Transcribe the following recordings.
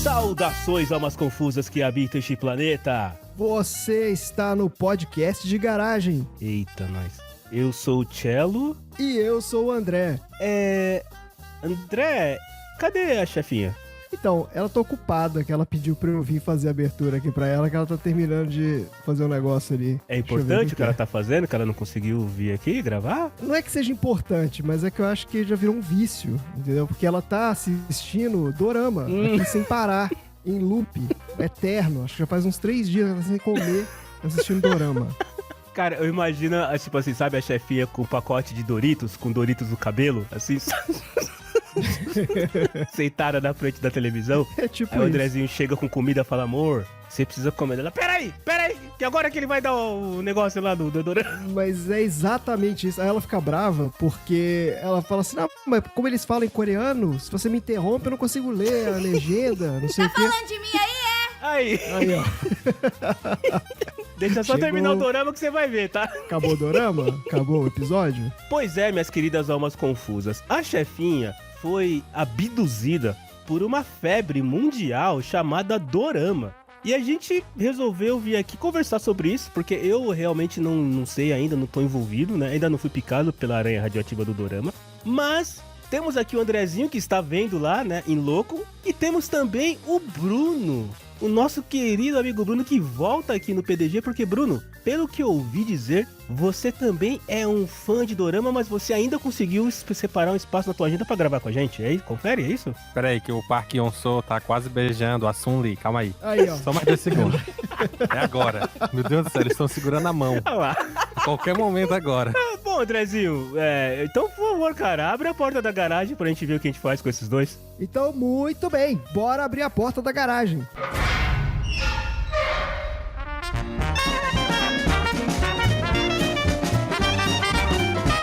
Saudações, almas confusas que habitam este planeta. Você está no podcast de garagem. Eita, nós. Eu sou o Cello. E eu sou o André. André, cadê a chefinha? Então, ela tá ocupada, que ela pediu pra eu vir fazer a abertura aqui pra ela, que ela tá terminando de fazer um negócio ali. É importante o que ela tá fazendo, que ela não conseguiu vir aqui gravar? Não é que seja importante, mas é que eu acho que já virou um vício, entendeu? Porque ela tá assistindo dorama, aqui sem parar, em loop, eterno. Acho que já faz uns 3 dias ela tá sem comer, assistindo dorama. Cara, eu imagino, tipo assim, sabe a chefinha com um pacote de Doritos, com Doritos no cabelo, assim, sentada na frente da televisão. É tipo aí isso. O Andrezinho chega com comida e fala, amor, você precisa comer. Ela, peraí, que agora que ele vai dar o negócio lá do dorama. Mas é exatamente isso. Aí ela fica brava porque ela fala assim, não, mas como eles falam em coreano, se você me interrompe eu não consigo ler a legenda, não sei o quê. Tá falando de mim aí, Aí, ó. Deixa só terminar o dorama que você vai ver, tá? Acabou o dorama? Acabou o episódio? Pois é, minhas queridas almas confusas. A chefinha foi abduzida por uma febre mundial chamada dorama. E a gente resolveu vir aqui conversar sobre isso, porque eu realmente não sei ainda, não tô envolvido, né? Ainda não fui picado pela aranha radioativa do dorama. Mas temos aqui o Andrezinho, que está vendo lá, né, em louco. E temos também o Bruno, o nosso querido amigo Bruno, que volta aqui no PDG, porque, Bruno, pelo que eu ouvi dizer, você também é um fã de dorama, mas você ainda conseguiu separar um espaço na tua agenda pra gravar com a gente. É isso? Confere, é isso? Pera aí, que o Park Yeon-soo tá quase beijando a Sun Lee. Calma aí. Aí, ó. Só mais 2 segundos. É agora. Meu Deus do céu, eles estão segurando a mão. Olha lá. Qualquer momento agora. Bom, Andrezinho, então, por favor, cara, abre a porta da garagem pra gente ver o que a gente faz com esses dois. Então, muito bem. Bora abrir a porta da garagem.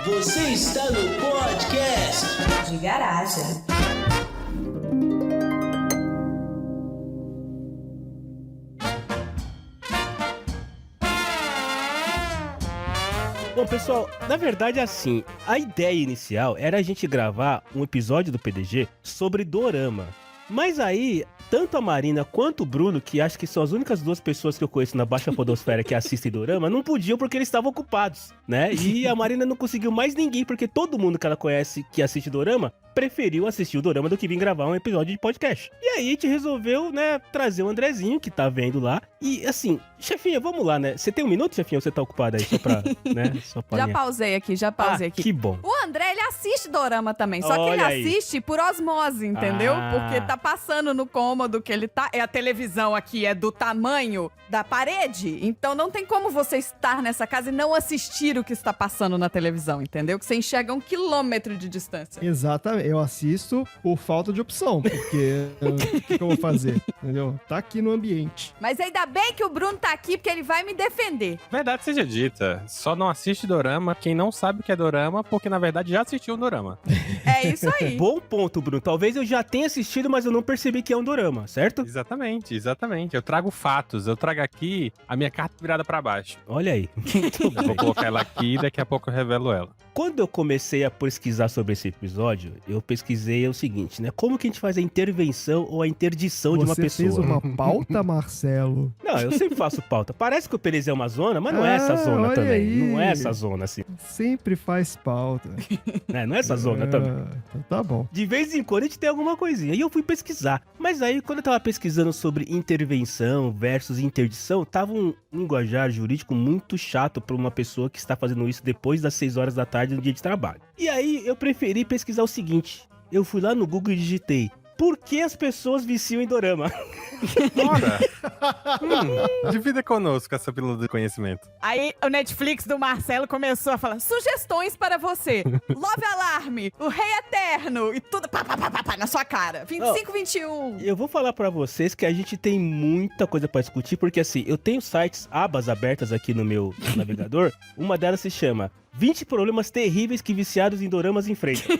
Você está no podcast de garagem. Bom, pessoal, na verdade, assim, a ideia inicial era a gente gravar um episódio do PDG sobre dorama. Mas aí, tanto a Marina quanto o Bruno, que acho que são as únicas 2 pessoas que eu conheço na Baixa Podosfera que assistem dorama, não podiam porque eles estavam ocupados, né? E a Marina não conseguiu mais ninguém, porque todo mundo que ela conhece que assiste dorama preferiu assistir o dorama do que vir gravar um episódio de podcast. E aí a gente resolveu, né, trazer o Andrezinho, que tá vendo lá. E assim, chefinha, vamos lá, né? Você tem 1 minuto, chefinha, ou você tá ocupada aí? Só pra, né? Só pra Já minha... pausei aqui. Que bom. O André, ele assiste dorama também, só que Olha ele aí. assiste por osmose, entendeu? Ah. Porque tá passando no cômodo que ele tá, a televisão aqui é do tamanho da parede, então não tem como você estar nessa casa e não assistir o que está passando na televisão, entendeu? Que você enxerga 1 quilômetro de distância. Exatamente. Eu assisto por falta de opção, porque o que eu vou fazer? Entendeu? Tá aqui no ambiente. Mas ainda bem que o Bruno tá aqui, porque ele vai me defender. Verdade seja dita, só não assiste dorama quem não sabe o que é dorama, porque na verdade já assistiu um dorama. É isso aí. Bom ponto, Bruno. Talvez eu já tenha assistido, mas eu não percebi que é um dorama, certo? Exatamente. Eu trago fatos, eu trago aqui a minha carta virada pra baixo. Olha aí. Eu vou colocar ela aqui e daqui a pouco eu revelo ela. Quando eu comecei a pesquisar sobre esse episódio, eu pesquisei o seguinte, né? Como que a gente faz a intervenção ou a interdição de uma Você pessoa? fez uma pauta, Marcelo? Não, eu sempre faço pauta. Parece que o PDZ é uma zona, mas não é essa Ah, zona olha também. aí. Não é essa zona, assim. Sempre faz pauta. Né? Não é essa zona também. Então tá bom. De vez em quando a gente tem alguma coisinha. E eu fui pesquisar. Mas aí, quando eu tava pesquisando sobre intervenção versus interdição, tava um linguajar jurídico muito chato pra uma pessoa que está fazendo isso depois das 6 horas da tarde no dia de trabalho. E aí, eu preferi pesquisar o seguinte. Eu fui lá no Google e digitei: por que as pessoas viciam em dorama? Ora! Divida conosco essa pílula do conhecimento. Aí o Netflix do Marcelo começou a falar sugestões para você. Love Alarme, O Rei Eterno e tudo pá, na sua cara. 25, 21. Eu vou falar pra vocês que a gente tem muita coisa pra discutir, porque assim, eu tenho abas abertas aqui no meu navegador. Uma delas se chama 20 problemas terríveis que viciados em doramas enfrentam.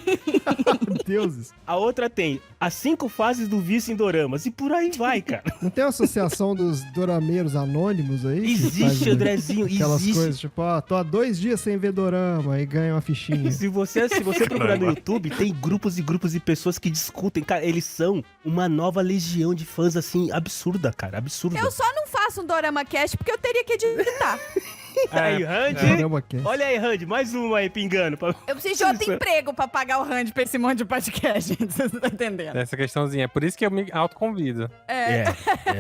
Deuses. A outra tem as 5 fases do vício em doramas. E por aí vai, cara. Não tem uma associação dos dorameiros anônimos aí? que Existe, faz Andrezinho, Aquelas existe. coisas, tipo, ó, tô há 2 dias sem ver dorama e ganha uma fichinha. Se você procurar no YouTube, tem grupos e grupos de pessoas que discutem. Cara, eles são uma nova legião de fãs, assim, absurda, cara. Absurda. Eu só não faço um Dorama Cast porque eu teria que editar. Aí, Randy. Dorama Cast. Olha aí, Randy, mais uma aí pingando. Eu preciso de outro emprego pra pagar o Randy pra esse monte de podcast, gente. Vocês não estão entendendo. Essa questãozinha. É por isso que eu me autoconvido. É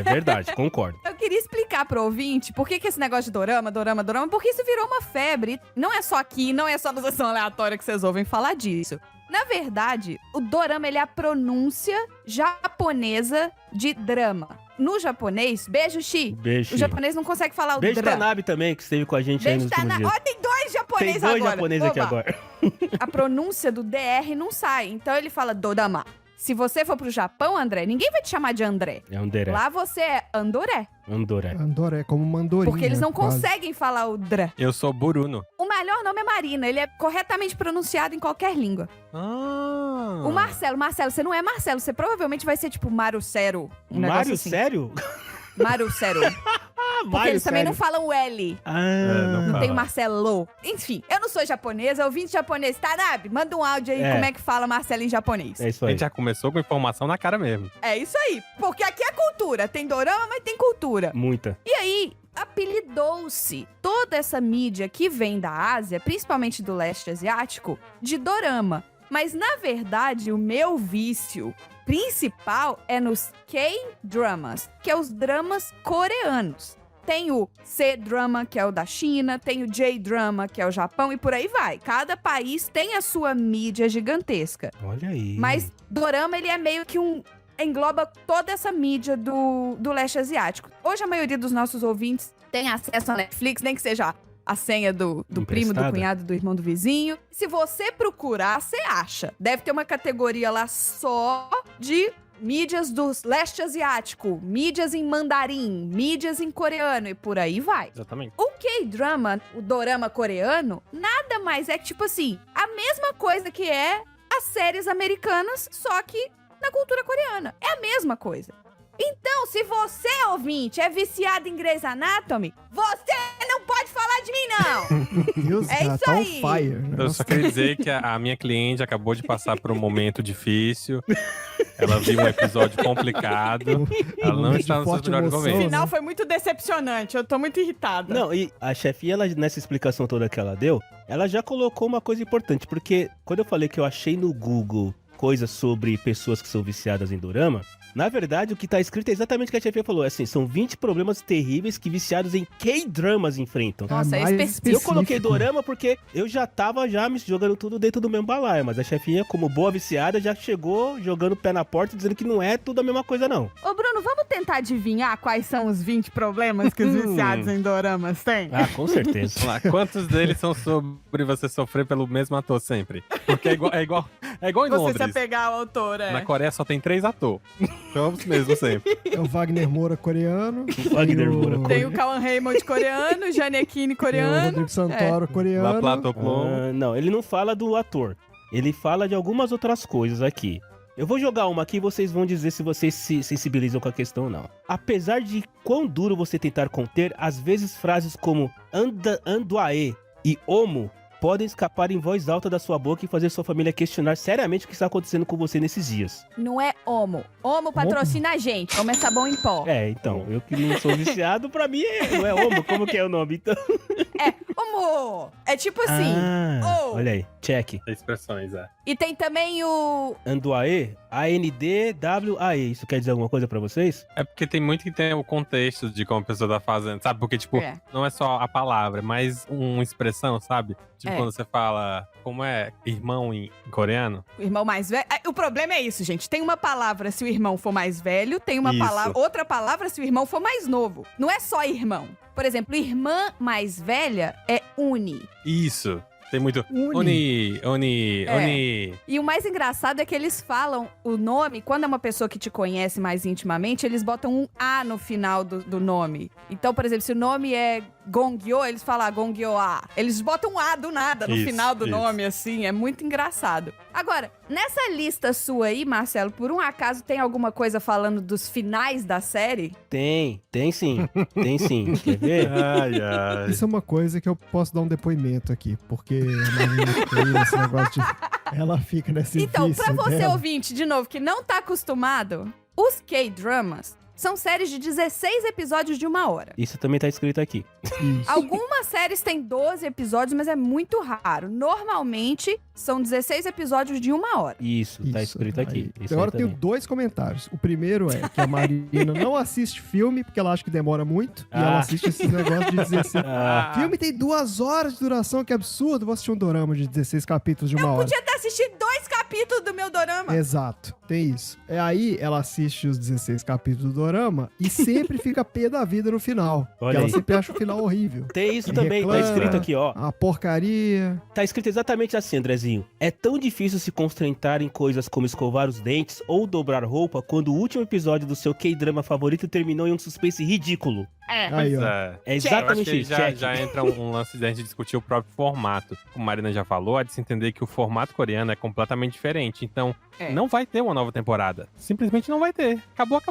verdade, concordo. Eu queria explicar pro ouvinte por que esse negócio de dorama, porque isso virou uma febre. Não é só aqui, não é só na sessão aleatória que vocês ouvem falar disso. Na verdade, o dorama, ele é a pronúncia japonesa de drama. No japonês, beijo, Shi. Beijo. O japonês não consegue falar o Beijo dra. Tanabe também, que esteve com a gente aí Beijo, nos últimos Tanabe. dias. Ó, tem 2 japoneses Tem agora. 2 japoneses aqui Oba. agora. A pronúncia do DR não sai. Então ele fala dorama. Se você for pro Japão, André, ninguém vai te chamar de André. É um deré. Lá você é Andoré. Andoré. Andorra é como mandorinha. Porque eles não quase. conseguem falar o dra. Eu sou Bruno. O melhor nome é Marina. Ele é corretamente pronunciado em qualquer língua. Ah. O Marcelo, você não é Marcelo. Você provavelmente vai ser tipo Marucero. Um negócio Mário, assim. sério? Marucero. Porque eles também não falam o L. Ah, Não tem o fala. Marcelo. Enfim, eu não sou japonesa, ouvinte japonês. Tanabe, manda um áudio aí como é que fala Marcelo em japonês. é isso A aí. gente já começou com informação na cara mesmo. É isso aí. Porque aqui é cultura. Tem dorama, mas tem cultura. Muita. E aí, apelidou-se toda essa mídia que vem da Ásia, principalmente do leste asiático, de dorama. Mas, na verdade, o meu vício principal é nos K-dramas, que é os dramas coreanos. Tem o C-drama, que é o da China, tem o J-drama, que é o Japão, e por aí vai. Cada país tem a sua mídia gigantesca. Olha aí. Mas dorama, ele é meio que engloba toda essa mídia do leste asiático. Hoje, a maioria dos nossos ouvintes tem acesso à Netflix, nem que seja a senha do primo, do Emprestada? cunhado, do irmão, do vizinho. Se você procurar, você acha. Deve ter uma categoria lá só de mídias do leste asiático, mídias em mandarim, mídias em coreano e por aí vai. Exatamente. O K-drama, o dorama coreano, nada mais é que, tipo assim, a mesma coisa que é as séries americanas, só que na cultura coreana. É a mesma coisa. Então, se você, ouvinte, é viciado em Grey's Anatomy, você não pode falar de mim, não! Deus, É cara, isso tá on aí. fire. né? Eu só queria dizer que a minha cliente acabou de passar por um momento difícil. Ela viu um episódio complicado. Ela não está nos seus Forte melhores emoção, O momentos. final foi muito decepcionante, eu tô muito irritada. Não, e a chefinha, ela, nessa explicação toda que ela deu, ela já colocou uma coisa importante, porque quando eu falei que eu achei no Google coisas sobre pessoas que são viciadas em dorama, na verdade, o que tá escrito é exatamente o que a chefinha falou. Assim, são 20 problemas terríveis que viciados em K-dramas enfrentam. Nossa, é mais específico. Eu coloquei dorama porque eu já tava me jogando tudo dentro do mesmo balaio, mas a chefinha, como boa viciada, já chegou jogando o pé na porta dizendo que não é tudo a mesma coisa, não. Ô, Bruno, vamos tentar adivinhar quais são os 20 problemas que os viciados em doramas têm? Ah, com certeza. Vamos lá, quantos deles são sobre você sofrer pelo mesmo ator sempre? Porque é igual em Você se Londres. apegar ao autor, Na Coreia só tem 3 atores. São os mesmos sempre. É o Wagner Moura coreano. Wagner tem o- Moura Tem o Kawan Raymond coreano, o Gianecchini Tem o coreano. Rodrigo Santoro La coreano. Plata Plom. Ah, não, ele não fala do ator. Ele fala de algumas outras coisas aqui. Eu vou jogar uma aqui e vocês vão dizer se vocês se sensibilizam com a questão ou não. Apesar de quão duro você tentar conter, às vezes frases como andoaê e homo podem escapar em voz alta da sua boca e fazer sua família questionar seriamente o que está acontecendo com você nesses dias. Não é homo. Homo patrocina a gente. Homo é sabão em pó. É, então, eu que não sou viciado, pra mim não é homo, como que é o nome? Então... Homo! É tipo assim. Oh. Olha aí, check. Expressões, é. E tem também o... Andoaê, A-N-D-W-A-E. Isso quer dizer alguma coisa pra vocês? É porque tem muito que tem o contexto de como a pessoa tá fazendo, sabe? Porque, tipo, É. não é só a palavra, mas uma expressão, sabe? Tipo, É. quando você fala, como é irmão em coreano? O irmão mais velho. O problema é isso, gente. Tem uma palavra se o irmão for mais velho, tem uma Isso. palavra, outra palavra se o irmão for mais novo. Não é só irmão. Por exemplo, irmã mais velha é uni. Isso. Tem muito. Uni. Oni. E o mais engraçado é que eles falam o nome, quando é uma pessoa que te conhece mais intimamente, eles botam um A no final do nome. Então, por exemplo, se o nome é Gongyo, eles falam Gongyo-a. Eles botam um A do nada no Isso, final do isso. nome, assim. É muito engraçado. Agora, nessa lista sua aí, Marcelo, por um acaso tem alguma coisa falando dos finais da série? Tem sim. Tem sim. Quer ver? Ai, ai. Isso é uma coisa que eu posso dar um depoimento aqui, porque a Marina tem nesse negócio de... Ela fica nesse Então, vício pra você, dela. ouvinte, de novo, que não tá acostumado, os K-dramas são séries de 16 episódios de 1 hora. Isso também tá escrito aqui. Isso. Algumas séries têm 12 episódios, mas é muito raro. Normalmente, são 16 episódios de 1 hora. Isso, tá escrito aqui. Aí. Isso Agora aí eu tenho também. 2 comentários. O primeiro é que a Marina não assiste filme, porque ela acha que demora muito. E ela Ah. assiste esses negócios de 16... Ah, Filme tem 2 horas de duração, que absurdo. Vou assistir um dorama de 16 capítulos de 1 hora. Podia ter assistido 2 capítulos do meu dorama. Exato, tem isso. É aí ela assiste os 16 capítulos do dorama e sempre fica pé da vida no final. Olha Porque ela aí. sempre acha o final horrível. tem isso Ele também, tá reclama. escrito aqui, ó. A porcaria. Tá escrito exatamente assim, Andrezinho. É tão difícil se concentrar em coisas como escovar os dentes ou dobrar roupa quando o último episódio do seu K-drama favorito terminou em um suspense ridículo. Aí, Pois ó. é. É Eu acho exatamente que isso, já, check. já entra um lance de a gente discutir o próprio formato. Como a Marina já falou, é de se entender que o formato coreano é completamente diferente. Então, não vai ter uma nova temporada. Simplesmente não vai ter. Acabou.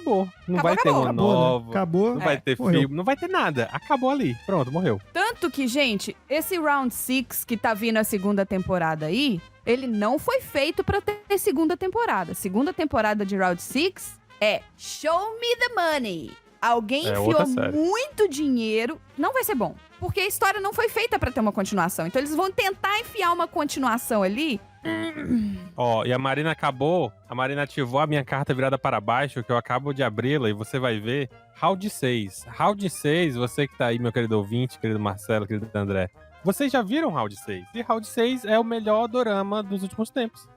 Não vai ter uma Acabou, nova. né? Acabou. Não vai ter morreu. filme, não vai ter nada. Acabou ali. Pronto, morreu. Tanto que, gente, esse Round 6 que tá vindo a segunda temporada aí, ele não foi feito pra ter segunda temporada. Segunda temporada de Round 6 é Show Me the Money. Alguém É enfiou outra série. muito dinheiro. Não vai ser bom. Porque a história não foi feita pra ter uma continuação. Então eles vão tentar enfiar uma continuação ali. Ó, e a Marina acabou. A Marina ativou a minha carta virada para baixo, que eu acabo de abri-la, e você vai ver Round 6. Round 6, você que tá aí, meu querido ouvinte, querido Marcelo, querido André. Vocês já viram Round 6? E Round 6 é o melhor dorama dos últimos tempos.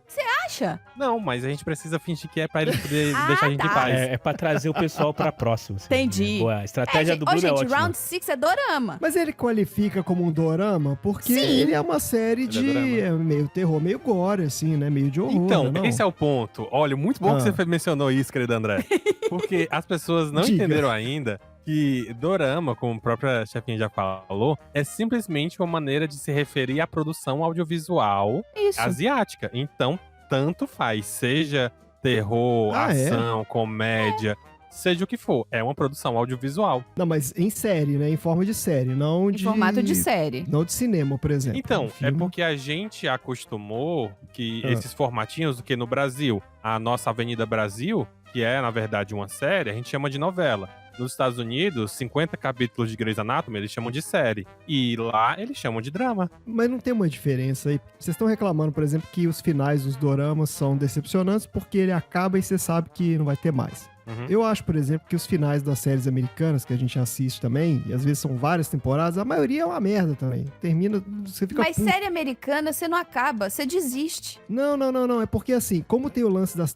Acha? Não, mas a gente precisa fingir que é pra eles poderem Ah, deixar a gente tá. em paz. É pra trazer o pessoal pra próxima. assim. Entendi. Boa, a estratégia do Ô, Bruno é gente, ótima. Round 6 é dorama. Mas ele qualifica como um dorama porque Sim. ele é uma série de meio terror, meio gore, assim, né? Meio de horror. Então, não? esse é o ponto. Olha, muito bom que Ah. você mencionou isso, querido André. Porque as pessoas não Diga. entenderam ainda que dorama, como a própria chefinha já falou, é simplesmente uma maneira de se referir à produção audiovisual Isso. asiática. Então, tanto faz, seja terror, Ah, é? ação, comédia, seja o que for, é uma produção audiovisual. Não, mas em série, né? Em forma de série, não Em de... formato de série. Não de cinema, por exemplo. Então, Um é filme. porque a gente acostumou que Ah. esses formatinhos, do que no Brasil, a nossa Avenida Brasil, que é, na verdade, uma série, a gente chama de novela. Nos Estados Unidos, 50 capítulos de Grey's Anatomy, eles chamam de série. E lá, eles chamam de drama. Mas não tem uma diferença aí. Vocês estão reclamando, por exemplo, que os finais dos doramas são decepcionantes porque ele acaba e você sabe que não vai ter mais. Uhum. Eu acho, por exemplo, que os finais das séries americanas, que a gente assiste também, e às vezes são várias temporadas, a maioria é uma merda também. Termina, você fica Mas puto. série americana, você não acaba, você desiste. Não. É porque assim, como tem o lance das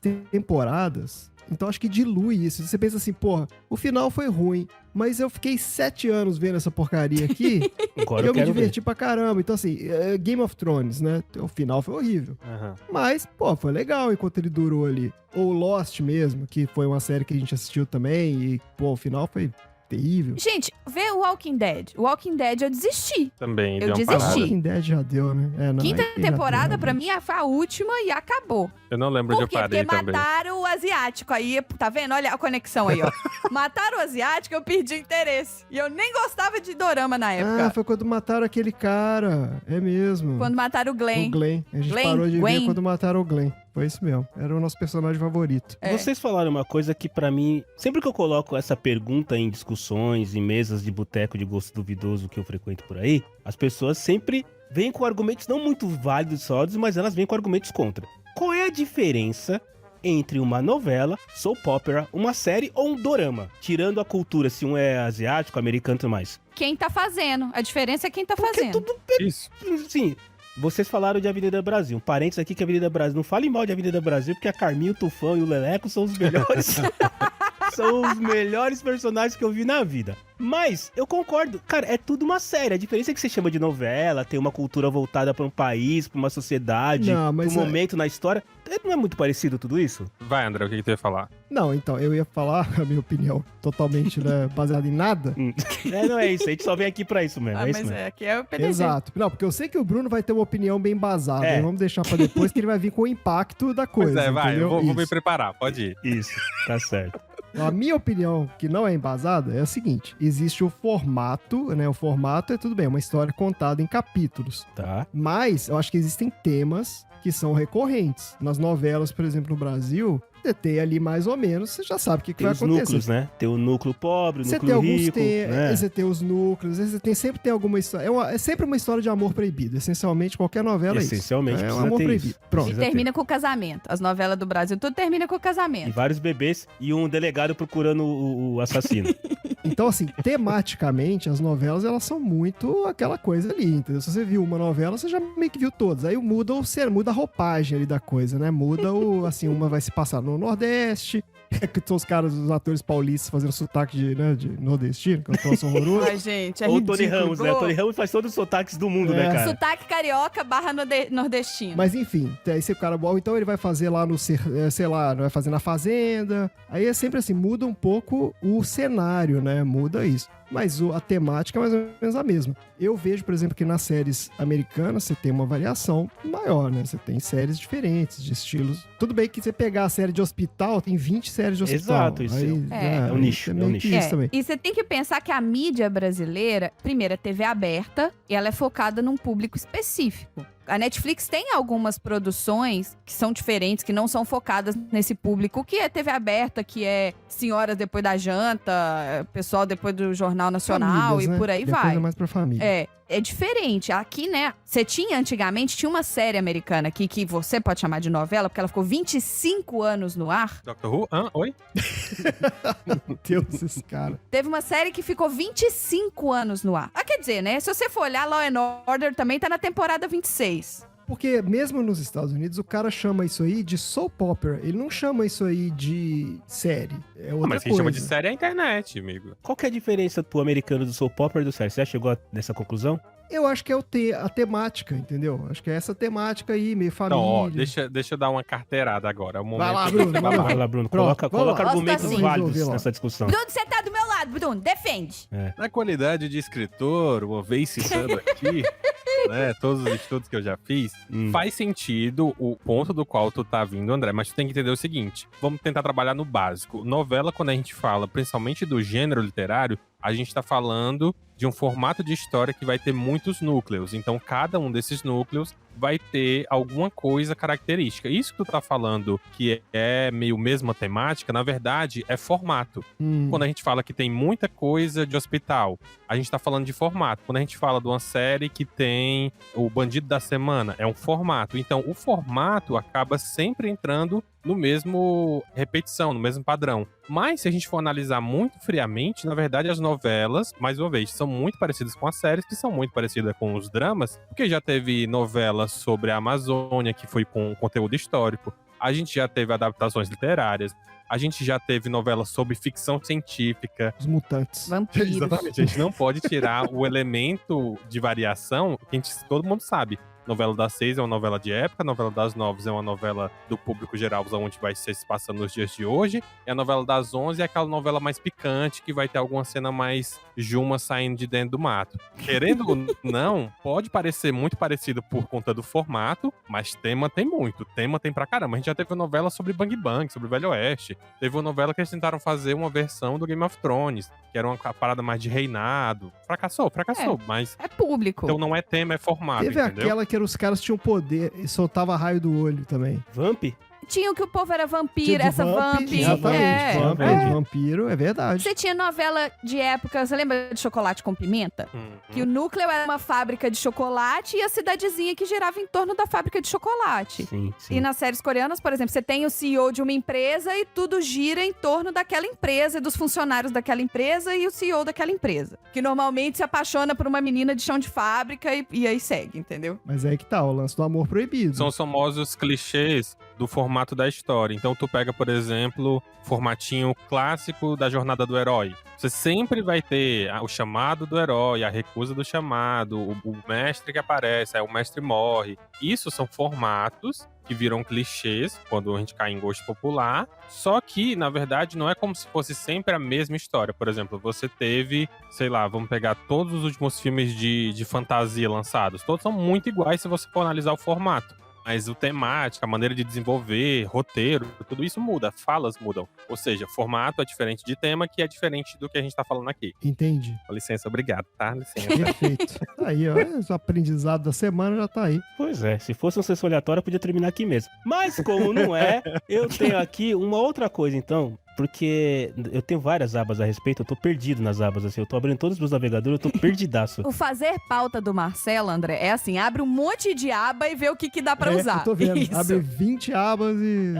temporadas, então acho que dilui isso. Você pensa assim, porra, o final foi ruim, mas eu fiquei 7 anos vendo essa porcaria aqui Agora e eu eu me quero ver. diverti pra caramba. Então assim, Game of Thrones, né? O final foi horrível. Aham. Mas, pô, foi legal enquanto ele durou ali. Ou Lost mesmo, que foi uma série que a gente assistiu também e, pô, o final foi terrível. Gente, vê o Walking Dead. O Walking Dead eu desisti. Também. Eu deu uma desisti. parada. Walking Dead já deu, né? É, não, Quinta aí já temporada, deu, pra né? mim, foi a última e acabou. Eu não lembro Por onde quê? eu parei Porque também. mataram o asiático. Aí, tá vendo? Olha a conexão aí, ó. Mataram o asiático, eu perdi o interesse. E eu nem gostava de dorama na Ah, época. foi quando mataram aquele cara. É mesmo. Quando mataram o Glenn. O Glenn. A gente Glenn, parou de Gwen. ver quando mataram o Glenn. Foi isso mesmo. Era o nosso personagem favorito. É. Vocês falaram uma coisa que pra mim, sempre que eu coloco essa pergunta em discussões, em mesas de boteco de gosto duvidoso que eu frequento por aí, as pessoas sempre vêm com argumentos não muito válidos e sólidos, mas elas vêm com argumentos contra. Qual é a diferença entre uma novela, soap opera, uma série ou um dorama? Tirando a cultura, se um é asiático, americano e tudo mais. Quem tá fazendo? A diferença é quem tá Porque fazendo. tudo Isso. sim. Vocês falaram de Avenida Brasil. Um parênteses aqui que a Avenida Brasil. Não fale mal de Avenida Brasil, porque a Carminha, o Tufão e o Leleco são os melhores. São os melhores personagens que eu vi na vida. Mas, eu concordo. Cara, é tudo uma série. A diferença é que você chama de novela, tem uma cultura voltada pra um país, pra uma sociedade, Não, mas pra um momento na história. Não é muito parecido tudo isso? Vai, André, o que tu ia falar? Não, então, eu ia falar a minha opinião totalmente, né, baseada em nada. Não é isso. A gente só vem aqui pra isso mesmo. É isso mas mesmo. aqui é o PDG. Exato. Não, porque eu sei que o Bruno vai ter uma opinião bem embasada. É. Vamos deixar pra depois que ele vai vir com o impacto da coisa. Pois é, vai, entendeu? eu vou me Isso. preparar, pode ir. Isso, tá certo. A minha opinião, que não é embasada, é a seguinte: existe o formato, né? O formato é tudo bem, uma história contada em capítulos. Tá. Mas eu acho que existem temas que são recorrentes. Nas novelas, por exemplo, no Brasil, você tem ali mais ou menos, você já sabe o que Tem vai os acontecer. núcleos, né? Tem o núcleo pobre, o Você tem núcleo alguns rico, né? você tem os núcleos, sempre tem alguma história. É sempre uma história de amor proibido. Essencialmente, qualquer novela Essencialmente, é isso. É um precisa amor ter proibido. isso. Pronto. E Precisa termina com o casamento. As novelas do Brasil, tudo termina com o E casamento. vários bebês e um delegado procurando o assassino. Então, assim, tematicamente, as novelas, elas são muito aquela coisa ali, entendeu? Se você viu uma novela, você já meio que viu todas. Aí muda a roupagem ali da coisa, né? Muda assim, uma vai se passar no Nordeste, que são os caras, os atores paulistas fazendo sotaque de nordestino, que é um troço horroroso. Ai, gente, é Ou o ridículo. Tony Ramos, né? O Tony Ramos faz todos os sotaques do mundo, né, cara? Sotaque carioca barra nordestino. Mas enfim, aí esse cara bom, então ele vai fazer lá no, sei lá, vai fazer na fazenda. Aí é sempre assim, muda um pouco o cenário, né? Muda isso. Mas a temática é mais ou menos a mesma. Eu vejo, por exemplo, que nas séries americanas você tem uma variação maior, né? Você tem séries diferentes, de estilos. Tudo bem que você pegar a série de hospital, tem 20 séries de hospital. Exato, isso é um nicho, aí é um meio nicho. que isso também. E você tem que pensar que a mídia brasileira, primeiro, é TV aberta e ela é focada num público específico. A Netflix tem algumas produções que são diferentes, que não são focadas nesse público, que é TV aberta, que é senhoras depois da janta, pessoal depois do Jornal Nacional Famílias, e né? por aí Depois vai. é mais pra família. É diferente. Aqui, né, você tinha antigamente, tinha uma série americana aqui que você pode chamar de novela, porque ela ficou 25 anos no ar. Doctor Who? Oi? Meu Deus, esse cara. Teve uma série que ficou 25 anos no ar. Ah, quer dizer, né, se você for olhar, Law and Order também tá na temporada 26. Porque mesmo nos Estados Unidos, o cara chama isso aí de soap opera. Ele não chama isso aí de série. É outra Mas quem coisa. chama de série é a internet, amigo. Qual que é a diferença pro americano do soap opera e do série? Você já chegou nessa conclusão? Eu acho que é a temática, entendeu? Acho que é essa temática aí, meio família. Então, ó, deixa eu dar uma carteirada agora. É o momento. Vai lá, Bruno, vai lá. Vai lá, Bruno. Pronto, Coloca vamos lá. argumentos Posso tá válidos resolver lá. nessa discussão. Bruno, você tá do meu lado, Bruno, defende. Na qualidade de escritor, uma vez citando aqui, né, todos os estudos que eu já fiz, faz sentido o ponto do qual tu tá vindo, André, mas tu tem que entender o seguinte, vamos tentar trabalhar no básico. Novela, quando a gente fala principalmente do gênero literário, a gente tá falando de um formato de história que vai ter muitos núcleos. Então, cada um desses núcleos vai ter alguma coisa característica. Isso que tu tá falando, que é meio mesma temática, na verdade, é formato. Quando a gente fala que tem muita coisa de hospital, a gente tá falando de formato. Quando a gente fala de uma série que tem o Bandido da Semana, é um formato. Então, o formato acaba sempre entrando no mesmo repetição, no mesmo padrão. Mas, se a gente for analisar muito friamente, na verdade, as novelas, mais uma vez, são muito parecidas com as séries, que são muito parecidas com os dramas, porque já teve novelas sobre a Amazônia, que foi com conteúdo histórico. A gente já teve adaptações literárias. A gente já teve novelas sobre ficção científica. Os mutantes. Vampiros. Exatamente. A gente não pode tirar o elemento de variação que todo mundo sabe. Novela das 6 é uma novela de época, a novela das 9 é uma novela do público geral, onde vai ser se passando nos dias de hoje. E a novela das 11 é aquela novela mais picante, que vai ter alguma cena mais Juma saindo de dentro do mato. Querendo ou não, pode parecer muito parecido por conta do formato, mas tema tem muito. Tema tem pra caramba. A gente já teve uma novela sobre Bang Bang, sobre o Velho Oeste. Teve uma novela que eles tentaram fazer uma versão do Game of Thrones, que era uma parada mais de reinado. Fracassou, mas... É público. Então não é tema, é formato, Teve entendeu? aquela que os caras tinham poder e soltava raio do olho também. Vamp? Tinha o que o povo era vampiro, Tinha de essa vamp. Exatamente. Vamp, É. vampiro, é verdade. Você tinha novela de época, você lembra de Chocolate com Pimenta? Que o núcleo era uma fábrica de chocolate e a cidadezinha que girava em torno da fábrica de chocolate. Sim, sim. E nas séries coreanas, por exemplo, você tem o CEO de uma empresa e tudo gira em torno daquela empresa e dos funcionários daquela empresa e o CEO daquela empresa. Que normalmente se apaixona por uma menina de chão de fábrica e aí segue, entendeu? Mas é aí que tá, o lance do amor proibido. São os famosos clichês. do formato da história. Então tu pega, por exemplo, formatinho clássico da jornada do herói. Você sempre vai ter o chamado do herói, a recusa do chamado, o mestre que aparece, aí o mestre morre. Isso são formatos que viram clichês quando a gente cai em gosto popular, só que, na verdade, não é como se fosse sempre a mesma história. Por exemplo, você teve, sei lá, vamos pegar todos os últimos filmes de fantasia lançados. Todos são muito iguais se você for analisar o formato. Mas o temática, a maneira de desenvolver, roteiro, tudo isso muda, falas mudam. Ou seja, formato é diferente de tema, que é diferente do que a gente tá falando aqui. Entendi. Com licença, obrigado, tá? Licença. Perfeito. Aí, ó, o aprendizado da semana já tá aí. Pois é, se fosse uma sessão aleatória, podia terminar aqui mesmo. Mas como não é, eu tenho aqui uma outra coisa, então. Porque eu tenho várias abas a respeito, eu tô perdido nas abas, assim. Eu tô abrindo todos os meus navegadores, eu tô perdidaço. O fazer pauta do Marcelo, André, é assim, abre um monte de aba e vê o que dá pra usar. Eu tô vendo, Isso. abre 20 abas e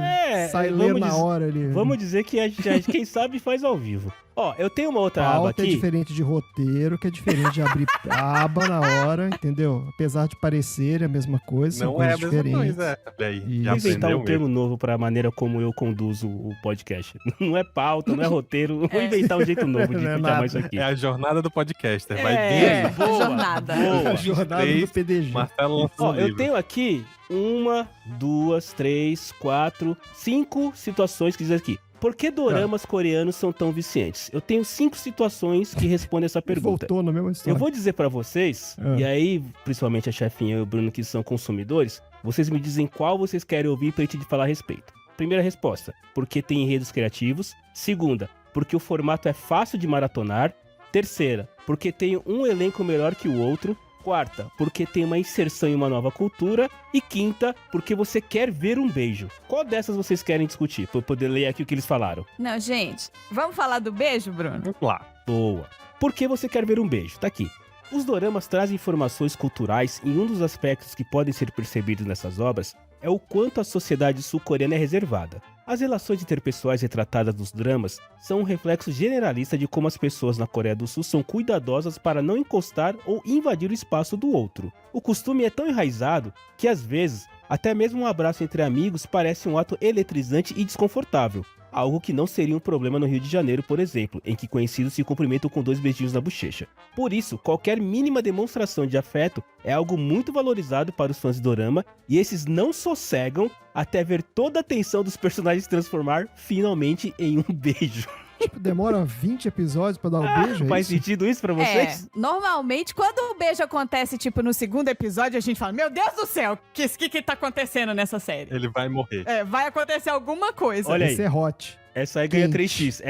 sai lendo na hora ali. Vamos dizer que a gente, quem sabe, faz ao vivo. Ó, eu tenho uma outra aba Pauta aqui. é diferente de roteiro, que é diferente de abrir aba na hora, entendeu? Apesar de parecer a mesma coisa, são Não é a coisas mesma diferentes. coisa. Aí, E já Vou inventar aprendeu um termo novo pra maneira como eu conduzo o podcast. Não é pauta, não é roteiro. Vou inventar um jeito novo de Não é chamar nada. isso aqui. É a jornada do podcaster. Vai É, desde boa, jornada. boa. A jornada do Três, PDG. Marcelo lançou Ó, um eu livro. tenho aqui 1, 2, 3, 4, 5 situações que dizem aqui. Por que doramas coreanos são tão viciantes? Eu tenho 5 situações que respondem essa pergunta. Voltou na mesma história. Eu vou dizer pra vocês, e aí, principalmente a chefinha e o Bruno, que são consumidores, vocês me dizem qual vocês querem ouvir pra gente falar a respeito. Primeira resposta, porque tem enredos criativos. Segunda, porque o formato é fácil de maratonar. Terceira, porque tem um elenco melhor que o outro. Quarta, porque tem uma inserção em uma nova cultura. E quinta, porque você quer ver um beijo. Qual dessas vocês querem discutir? Pra eu poder ler aqui o que eles falaram. Não, gente, vamos falar do beijo, Bruno? Vamos lá. Boa. Por que você quer ver um beijo? Tá aqui. Os doramas trazem informações culturais e um dos aspectos que podem ser percebidos nessas obras é o quanto a sociedade sul-coreana é reservada. As relações interpessoais retratadas nos dramas são um reflexo generalista de como as pessoas na Coreia do Sul são cuidadosas para não encostar ou invadir o espaço do outro. O costume é tão enraizado que, às vezes, até mesmo um abraço entre amigos parece um ato eletrizante e desconfortável. Algo que não seria um problema no Rio de Janeiro, por exemplo, em que conhecidos se cumprimentam com 2 beijinhos na bochecha. Por isso, qualquer mínima demonstração de afeto é algo muito valorizado para os fãs de dorama, e esses não sossegam até ver toda a tensão dos personagens se transformar finalmente em um beijo. Tipo, demora 20 episódios pra dar um beijo, é Faz isso? sentido isso pra vocês? Normalmente, quando o beijo acontece, tipo, no segundo episódio, a gente fala, meu Deus do céu, o que tá acontecendo nessa série? Ele vai morrer. É, vai acontecer alguma coisa. Olha aí. Esse é hot. Essa aí ganha Quente. 3x,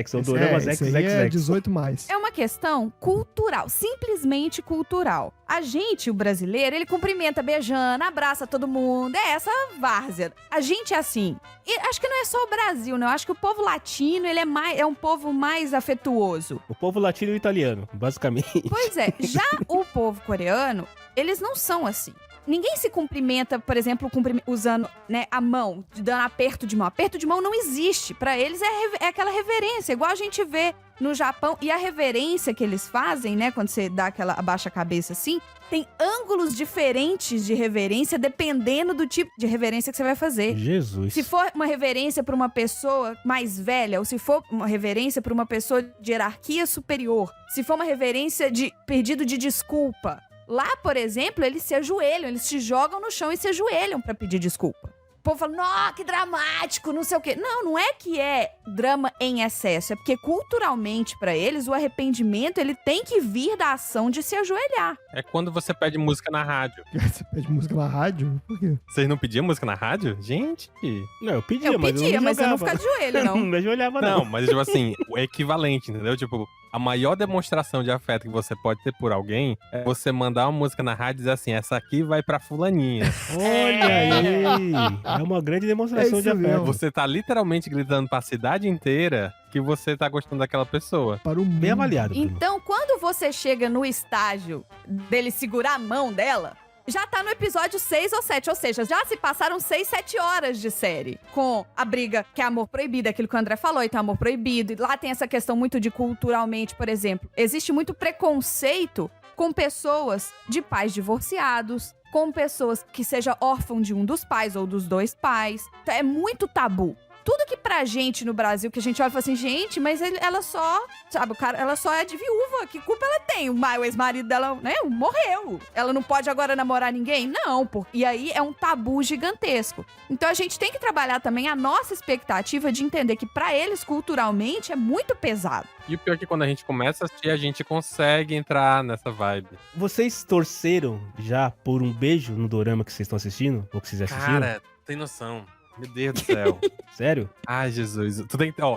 XXX, ou doramas esse aí é XXX. 18 mais. É uma questão cultural, simplesmente cultural. A gente, o brasileiro, ele cumprimenta beijando, abraça todo mundo, é essa várzea. A gente é assim. E acho que não é só o Brasil, né? Eu acho que o povo latino, ele é um povo mais afetuoso. O povo latino e o italiano, basicamente. Pois é, já o povo coreano, eles não são assim. Ninguém se cumprimenta, por exemplo, usando, né, a mão, dando aperto de mão. Aperto de mão não existe. Pra eles é aquela reverência, igual a gente vê no Japão. E a reverência que eles fazem, né, quando você dá aquela abaixa a cabeça assim, tem ângulos diferentes de reverência dependendo do tipo de reverência que você vai fazer. Jesus. Se for uma reverência pra uma pessoa mais velha, ou se for uma reverência pra uma pessoa de hierarquia superior, se for uma reverência de pedido de desculpa. Lá, por exemplo, eles se ajoelham, eles se jogam no chão e se ajoelham pra pedir desculpa. O povo fala, nossa, que dramático, não sei o quê. Não, não é que é drama em excesso, é porque culturalmente pra eles o arrependimento ele tem que vir da ação de se ajoelhar. É quando você pede música na rádio. Você pede música na rádio? Por quê? Vocês não pediam música na rádio? Gente. Não, eu pedia, Eu pedia, mas eu não jogava. ficava de joelho, Não não. me ajoelhava, não. Não, mas tipo assim, o equivalente, entendeu? Tipo, a maior demonstração de afeto que você pode ter por alguém é você mandar uma música na rádio e dizer assim, essa aqui vai pra fulaninha. Olha aí. É uma grande demonstração É de isso afeto. mesmo. Você tá literalmente gritando pra cidade inteira que você tá gostando daquela pessoa. Para o mundo. Bem avaliado, Bruno. Então, quando você chega no estágio dele segurar a mão dela, já tá no episódio 6 ou 7. Ou seja, já se passaram 6, 7 horas de série. Com a briga que é amor proibido, aquilo que o André falou, então amor proibido. E lá tem essa questão muito de culturalmente, por exemplo. Existe muito preconceito com pessoas de pais divorciados, com pessoas que seja órfão de um dos pais ou dos dois pais. Então, é muito tabu. Tudo que pra gente no Brasil, que a gente olha e fala assim, gente, mas ela só, sabe, ela só é de viúva, que culpa ela tem? O ex-marido dela, né, morreu. Ela não pode agora namorar ninguém? Não, e aí é um tabu gigantesco. Então a gente tem que trabalhar também a nossa expectativa de entender que pra eles, culturalmente, é muito pesado. E o pior é que quando a gente começa a assistir, a gente consegue entrar nessa vibe. Vocês torceram já por um beijo no dorama que vocês estão assistindo? Ou que vocês assistiram? Cara, tem noção. Meu Deus do céu. Sério? Ai, Jesus.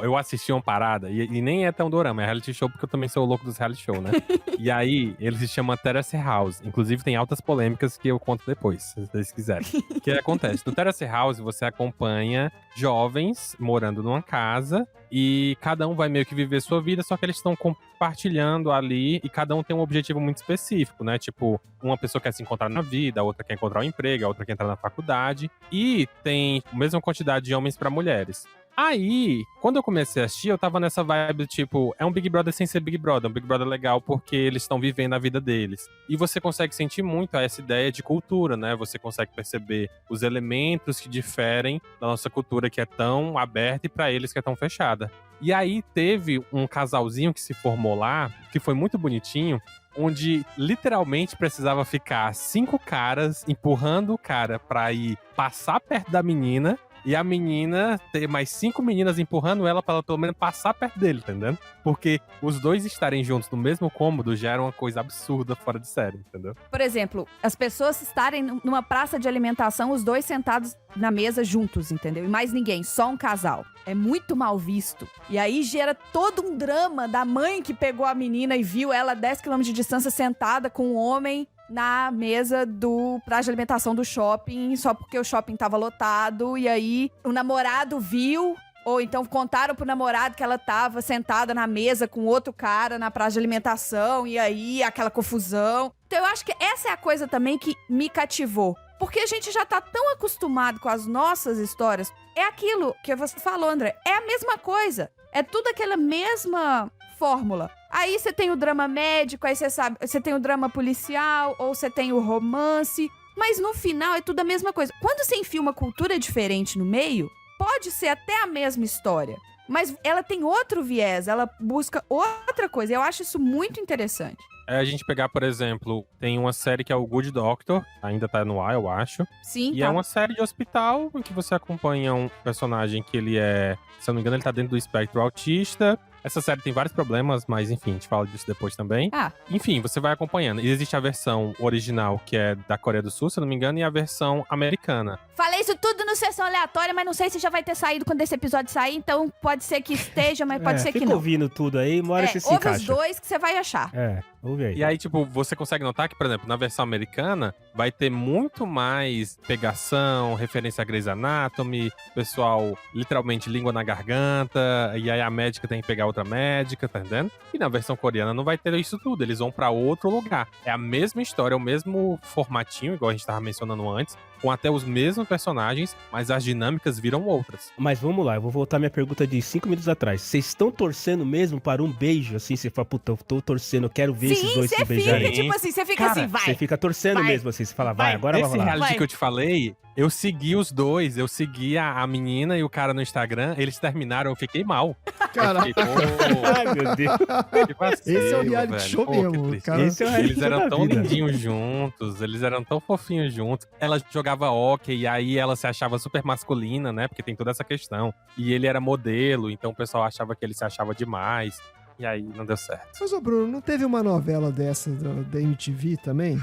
Eu assisti uma parada, e nem é tão dorama, é reality show, porque eu também sou o louco dos reality show, né? E aí, ele se chama Terrace House. Inclusive, tem altas polêmicas que eu conto depois, se vocês quiserem. O que acontece? No Terrace House, você acompanha jovens morando numa casa, e cada um vai meio que viver sua vida, só que eles estão compartilhando ali, e cada um tem um objetivo muito específico, né? Tipo, uma pessoa quer se encontrar na vida, a outra quer encontrar um emprego, a outra quer entrar na faculdade, e tem a mesma quantidade de homens pra mulheres. Aí, quando eu comecei a assistir, eu tava nessa vibe, tipo, é um Big Brother sem ser Big Brother, um Big Brother legal porque eles estão vivendo a vida deles. E você consegue sentir muito essa ideia de cultura, né? Você consegue perceber os elementos que diferem da nossa cultura, que é tão aberta, e pra eles que é tão fechada. E aí teve um casalzinho que se formou lá, que foi muito bonitinho, onde literalmente precisava ficar 5 caras empurrando o cara pra ir passar perto da menina, e a menina ter mais 5 meninas empurrando ela pra ela pelo menos passar perto dele, entendeu? Porque os dois estarem juntos no mesmo cômodo já era uma coisa absurda, fora de série, entendeu? Por exemplo, as pessoas estarem numa praça de alimentação, os dois sentados na mesa juntos, entendeu? E mais ninguém, só um casal. É muito mal visto. E aí gera todo um drama da mãe que pegou a menina e viu ela a 10 km de distância sentada com um homem na mesa do praça de alimentação do shopping, só porque o shopping tava lotado, e aí o namorado viu, ou então contaram pro namorado que ela tava sentada na mesa com outro cara na praça de alimentação, e aí aquela confusão. Então eu acho que essa é a coisa também que me cativou. Porque a gente já tá tão acostumado com as nossas histórias. É aquilo que você falou, André. É a mesma coisa. É tudo aquela mesma fórmula. Aí você tem o drama médico, aí você tem o drama policial, ou você tem o romance. Mas no final é tudo a mesma coisa. Quando você enfia uma cultura diferente no meio, pode ser até a mesma história. Mas ela tem outro viés, ela busca outra coisa. Eu acho isso muito interessante. É a gente pegar, por exemplo, tem uma série que é o Good Doctor, ainda tá no ar, eu acho. Sim, E tá. é uma série de hospital em que você acompanha um personagem que ele é, se eu não me engano, ele tá dentro do espectro autista. Essa série tem vários problemas, mas enfim, a gente fala disso depois também. Ah. Enfim, você vai acompanhando. E existe a versão original, que é da Coreia do Sul, se eu não me engano, e a versão americana. Falei isso tudo no Sessão Aleatória, mas não sei se já vai ter saído quando esse episódio sair, então pode ser que esteja, mas pode ser que fica não. ouvindo tudo aí, uma hora você se ouve encaixa. os dois que você vai achar. Ouve aí. E aí, tipo, você consegue notar que, por exemplo, na versão americana, vai ter muito mais pegação, referência a Grey's Anatomy, pessoal, literalmente, língua na garganta, e aí a médica tem que pegar outra médica, tá entendendo? E na versão coreana não vai ter isso tudo, eles vão pra outro lugar. É a mesma história, é o mesmo formatinho, igual a gente tava mencionando antes, com até os mesmos personagens, mas as dinâmicas viram outras. Mas vamos lá, eu vou voltar minha pergunta de 5 minutos atrás. Vocês estão torcendo mesmo para um beijo? Assim, você fala, puta, eu tô torcendo, eu quero ver esses dois se beijarem. Fica, tipo assim, você fica Cara, assim, vai. Você fica torcendo Vai. mesmo, assim, você fala, vai, agora vai Esse rolar. reality Vai. que eu te falei, eu segui os dois, eu segui a menina e o cara no Instagram, eles terminaram, eu fiquei mal. Cara, Eu fiquei, pô, Ai, meu Deus. que vacilo, esse é o reality velho. show Pô, que mesmo, triste. cara. Esse é o reality Eles show eram da tão vida. lindinhos juntos, eles eram tão fofinhos juntos. Ela jogava hóquei, e aí ela se achava super masculina, né? Porque tem toda essa questão. E ele era modelo, então o pessoal achava que ele se achava demais. E aí não deu certo. Mas, ô Bruno, não teve uma novela dessa da MTV também?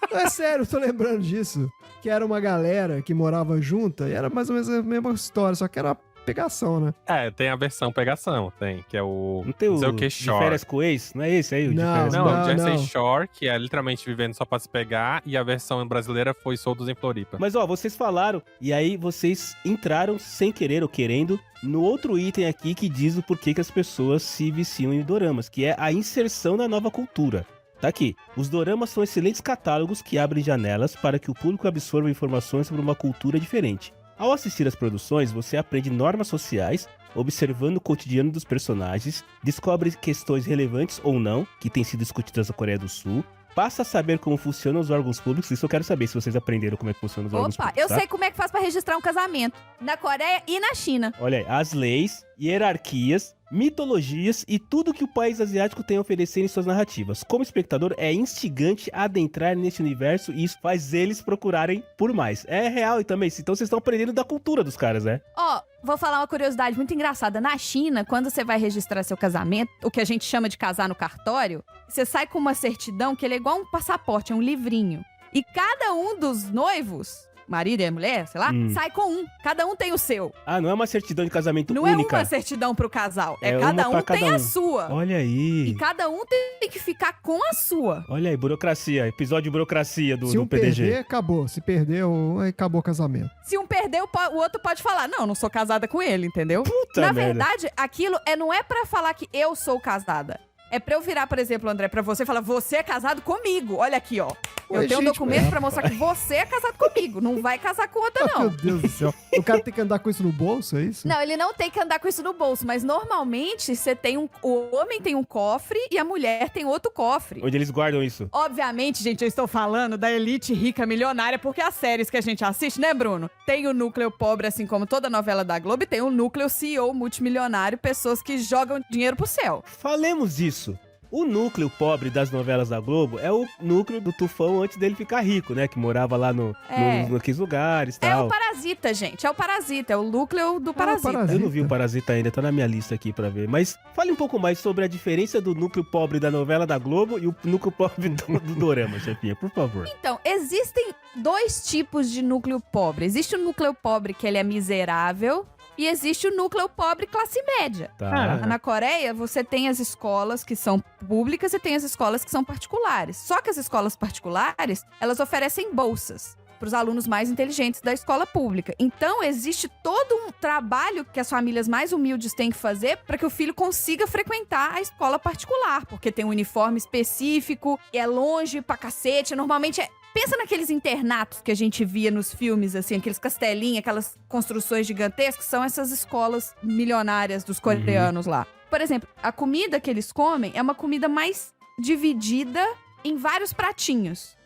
Não, é sério, tô lembrando disso. Que era uma galera que morava junta e era mais ou menos a mesma história, só que era pegação, né? É, tem a versão pegação, tem, que é o... Não tem o sei o que, de Shore. férias com ex? Não é esse aí? O de Não, férias Não, com é o Jersey não. Shore, que é literalmente vivendo só pra se pegar, e a versão brasileira foi Soltos em Floripa. Mas ó, vocês falaram, e aí vocês entraram sem querer ou querendo no outro item aqui que diz o porquê que as pessoas se viciam em doramas, que é a inserção na nova cultura. Tá aqui. Os doramas são excelentes catálogos que abrem janelas para que o público absorva informações sobre uma cultura diferente. Ao assistir às produções, você aprende normas sociais, observando o cotidiano dos personagens, descobre questões relevantes ou não, que têm sido discutidas na Coreia do Sul, passa a saber como funcionam os órgãos públicos. Isso eu quero saber, se vocês aprenderam como é que funcionam os órgãos Opa, públicos, eu tá? sei como é que faz pra registrar um casamento. Na Coreia e na China. Olha aí, as leis, hierarquias, mitologias e tudo que o país asiático tem a oferecer em suas narrativas. Como espectador, é instigante adentrar nesse universo e isso faz eles procurarem por mais. É real e também, então vocês estão aprendendo da cultura dos caras, né? Ó, vou falar uma curiosidade muito engraçada. Na China, quando você vai registrar seu casamento, o que a gente chama de casar no cartório, você sai com uma certidão que ele é igual um passaporte, é um livrinho. E cada um dos noivos, marido e mulher, sei lá, sai com um. Cada um tem o seu. Ah, não é uma certidão de casamento Não única. é uma certidão pro casal. É cada uma pra um tem cada um. a sua. Olha aí. E cada um tem que ficar com a sua. Olha aí, burocracia. Episódio de burocracia Se do um PDG. perder, acabou. Se perder, aí acabou o casamento. Se um perder, o outro pode falar, não sou casada com ele, entendeu? Puta Na merda. verdade, aquilo não é pra falar que eu sou casada. É pra eu virar, por exemplo, André, pra você e falar, você é casado comigo. Olha aqui, ó. Eu Oi, tenho um gente, documento pra mostrar que você é casado comigo. Não vai casar com outra, Meu não. Deus do céu. O cara tem que andar com isso no bolso, é isso? Não, ele não tem que andar com isso no bolso, mas normalmente você tem o homem tem um cofre e a mulher tem outro cofre. Onde eles guardam isso? Obviamente, gente, eu estou falando da elite rica milionária, porque as séries que a gente assiste, né, Bruno? Tem o núcleo pobre, assim como toda novela da Globo, e tem o núcleo CEO multimilionário, pessoas que jogam dinheiro pro céu. Falemos disso. O núcleo pobre das novelas da Globo é o núcleo do Tufão antes dele ficar rico, né? Que morava lá naqueles lugares e É tal. o Parasita, gente. É o Parasita. É o núcleo do Parasita. Parasita. Eu não vi o Parasita ainda, tá na minha lista aqui pra ver. Mas fale um pouco mais sobre a diferença do núcleo pobre da novela da Globo e o núcleo pobre do dorama, chefinha, por favor. Então, existem dois tipos de núcleo pobre. Existe o núcleo pobre que ele é miserável e existe o núcleo pobre classe média. Tá. Na Coreia, você tem as escolas que são públicas e tem as escolas que são particulares. Só que as escolas particulares, elas oferecem bolsas para os alunos mais inteligentes da escola pública. Então, existe todo um trabalho que as famílias mais humildes têm que fazer para que o filho consiga frequentar a escola particular, porque tem um uniforme específico, é longe pra cacete, normalmente Pensa naqueles internatos que a gente via nos filmes, assim, aqueles castelinhos, aquelas construções gigantescas, são essas escolas milionárias dos coreanos lá. Por exemplo, a comida que eles comem é uma comida mais dividida em vários pratinhos.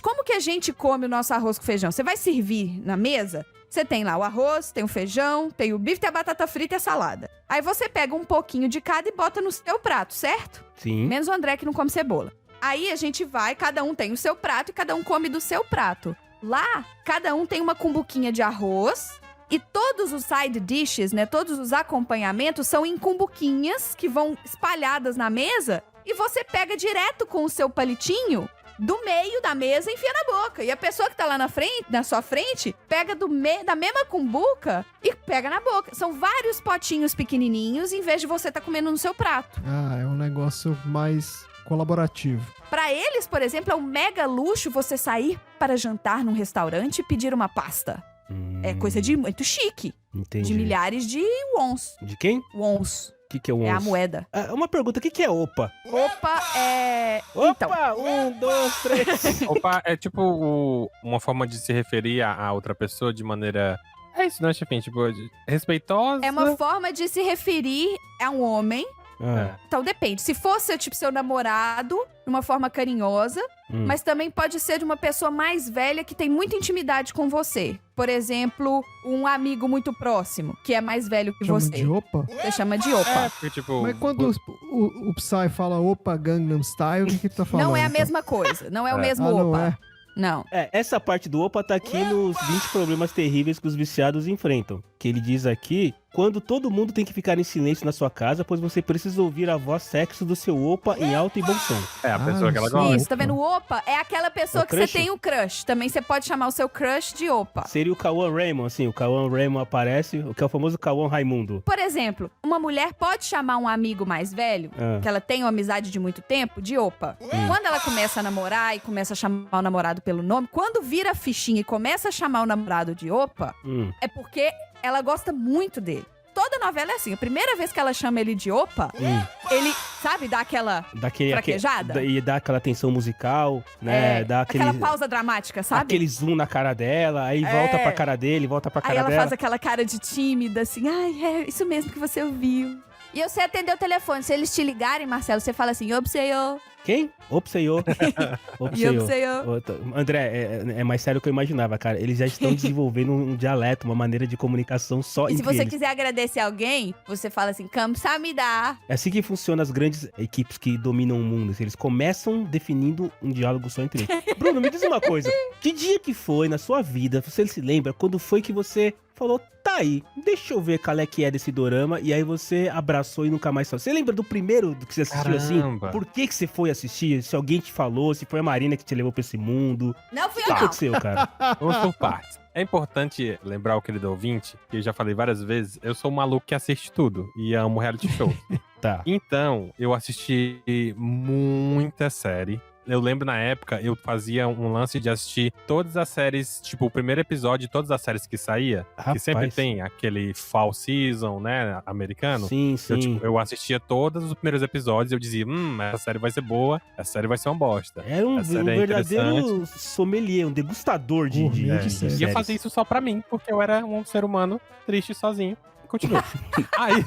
Como que a gente come o nosso arroz com feijão? Você vai servir na mesa? Você tem lá o arroz, tem o feijão, tem o bife, tem a batata frita e a salada. Aí você pega um pouquinho de cada e bota no seu prato, certo? Sim. Menos o André que não come cebola. Aí a gente vai, cada um tem o seu prato e cada um come do seu prato. Lá, cada um tem uma cumbuquinha de arroz e todos os side dishes, né, todos os acompanhamentos são em cumbuquinhas que vão espalhadas na mesa e você pega direto com o seu palitinho do meio da mesa e enfia na boca. E a pessoa que tá lá na sua frente, pega da mesma cumbuca e pega na boca. São vários potinhos pequenininhos em vez de você tá comendo no seu prato. Ah, é um negócio mais colaborativo. Pra eles, por exemplo, é um mega luxo você sair para jantar num restaurante e pedir uma pasta. É coisa de muito chique. Entendi. De milhares de wons. De quem? Wons. O que é o É a onço? moeda. Uma pergunta, o que é OPA? Opa, Então, Opa, 1, 2, 3. Opa, é tipo uma forma de se referir a outra pessoa de maneira... É isso, né, chefinho? Tipo, respeitosa. é uma forma de se referir a um homem. Então depende. Se fosse, tipo, seu namorado, de uma forma carinhosa, mas também pode ser de uma pessoa mais velha que tem muita intimidade com você. Por exemplo, um amigo muito próximo, que é mais velho que Chama você. de opa? Você chama de opa. Porque, tipo... Mas quando o Psy fala opa Gangnam Style, o que tá falando? Não é a então? mesma coisa. Não é o mesmo Ah, opa. não é? Não. Essa parte do OPA tá aqui nos 20 problemas terríveis que os viciados enfrentam. Que ele diz aqui, quando todo mundo tem que ficar em silêncio na sua casa, pois você precisa ouvir a voz sexy do seu OPA em alto e bom som. É a pessoa que ela isso. gosta. Isso, tá vendo? O opa é aquela pessoa O que crush? você tem o crush. Também você pode chamar o seu crush de opa. Seria o Cauã Raymond, assim, o Cauã Raymond aparece, o que é o famoso Cauã Raimundo. Por exemplo, uma mulher pode chamar um amigo mais velho, que ela tem uma amizade de muito tempo, de opa. Quando ela começa a namorar e começa a chamar o namorado pelo nome, quando vira a fichinha e começa a chamar o namorado de opa, é porque ela gosta muito dele. Toda novela é assim. A primeira vez que ela chama ele de opa, ele, sabe, dá aquela fraquejada. E dá aquela tensão musical, né? Dá aquela pausa dramática, sabe? Aquele zoom na cara dela, aí volta pra cara dele, volta pra cara Aí ela dela. faz aquela cara de tímida, assim, ai, é isso mesmo que você ouviu. E eu sei atender o telefone. Se eles te ligarem, Marcelo, você fala assim, obseio. Quem? Opseio. Obseio. André, é mais sério do que eu imaginava, cara. Eles já estão desenvolvendo um dialeto, uma maneira de comunicação só E se entre você eles. quiser agradecer alguém, você fala assim, kamsamida. É assim que funcionam as grandes equipes que dominam o mundo. Eles começam definindo um diálogo só entre eles. Bruno, me diz uma coisa. Que dia que foi na sua vida, você se lembra, quando foi que você falou, tá aí, deixa eu ver qual é que é desse dorama, e aí você abraçou e nunca mais saiu. Você lembra do primeiro do que você assistiu Caramba. assim? Por que você foi assistir? Se alguém te falou, se foi a Marina que te levou pra esse mundo. Não fui O que eu, não. aconteceu, cara? Vamos por partes. É importante lembrar o querido ouvinte, que eu já falei várias vezes, eu sou um maluco que assiste tudo e amo reality show. Tá. Então, eu assisti muita série. Eu lembro na época, eu fazia um lance de assistir todas as séries, tipo, o primeiro episódio de todas as séries que saía, que Rapaz. sempre tem aquele fall season, né, americano. Sim, sim. Eu assistia todos os primeiros episódios e eu dizia, essa série vai ser boa, essa série vai ser uma bosta. Era um Essa série é verdadeiro sommelier, um degustador de Gourmet de séries. E eu fazia isso só pra mim, porque eu era um ser humano triste sozinho. Continua. Aí,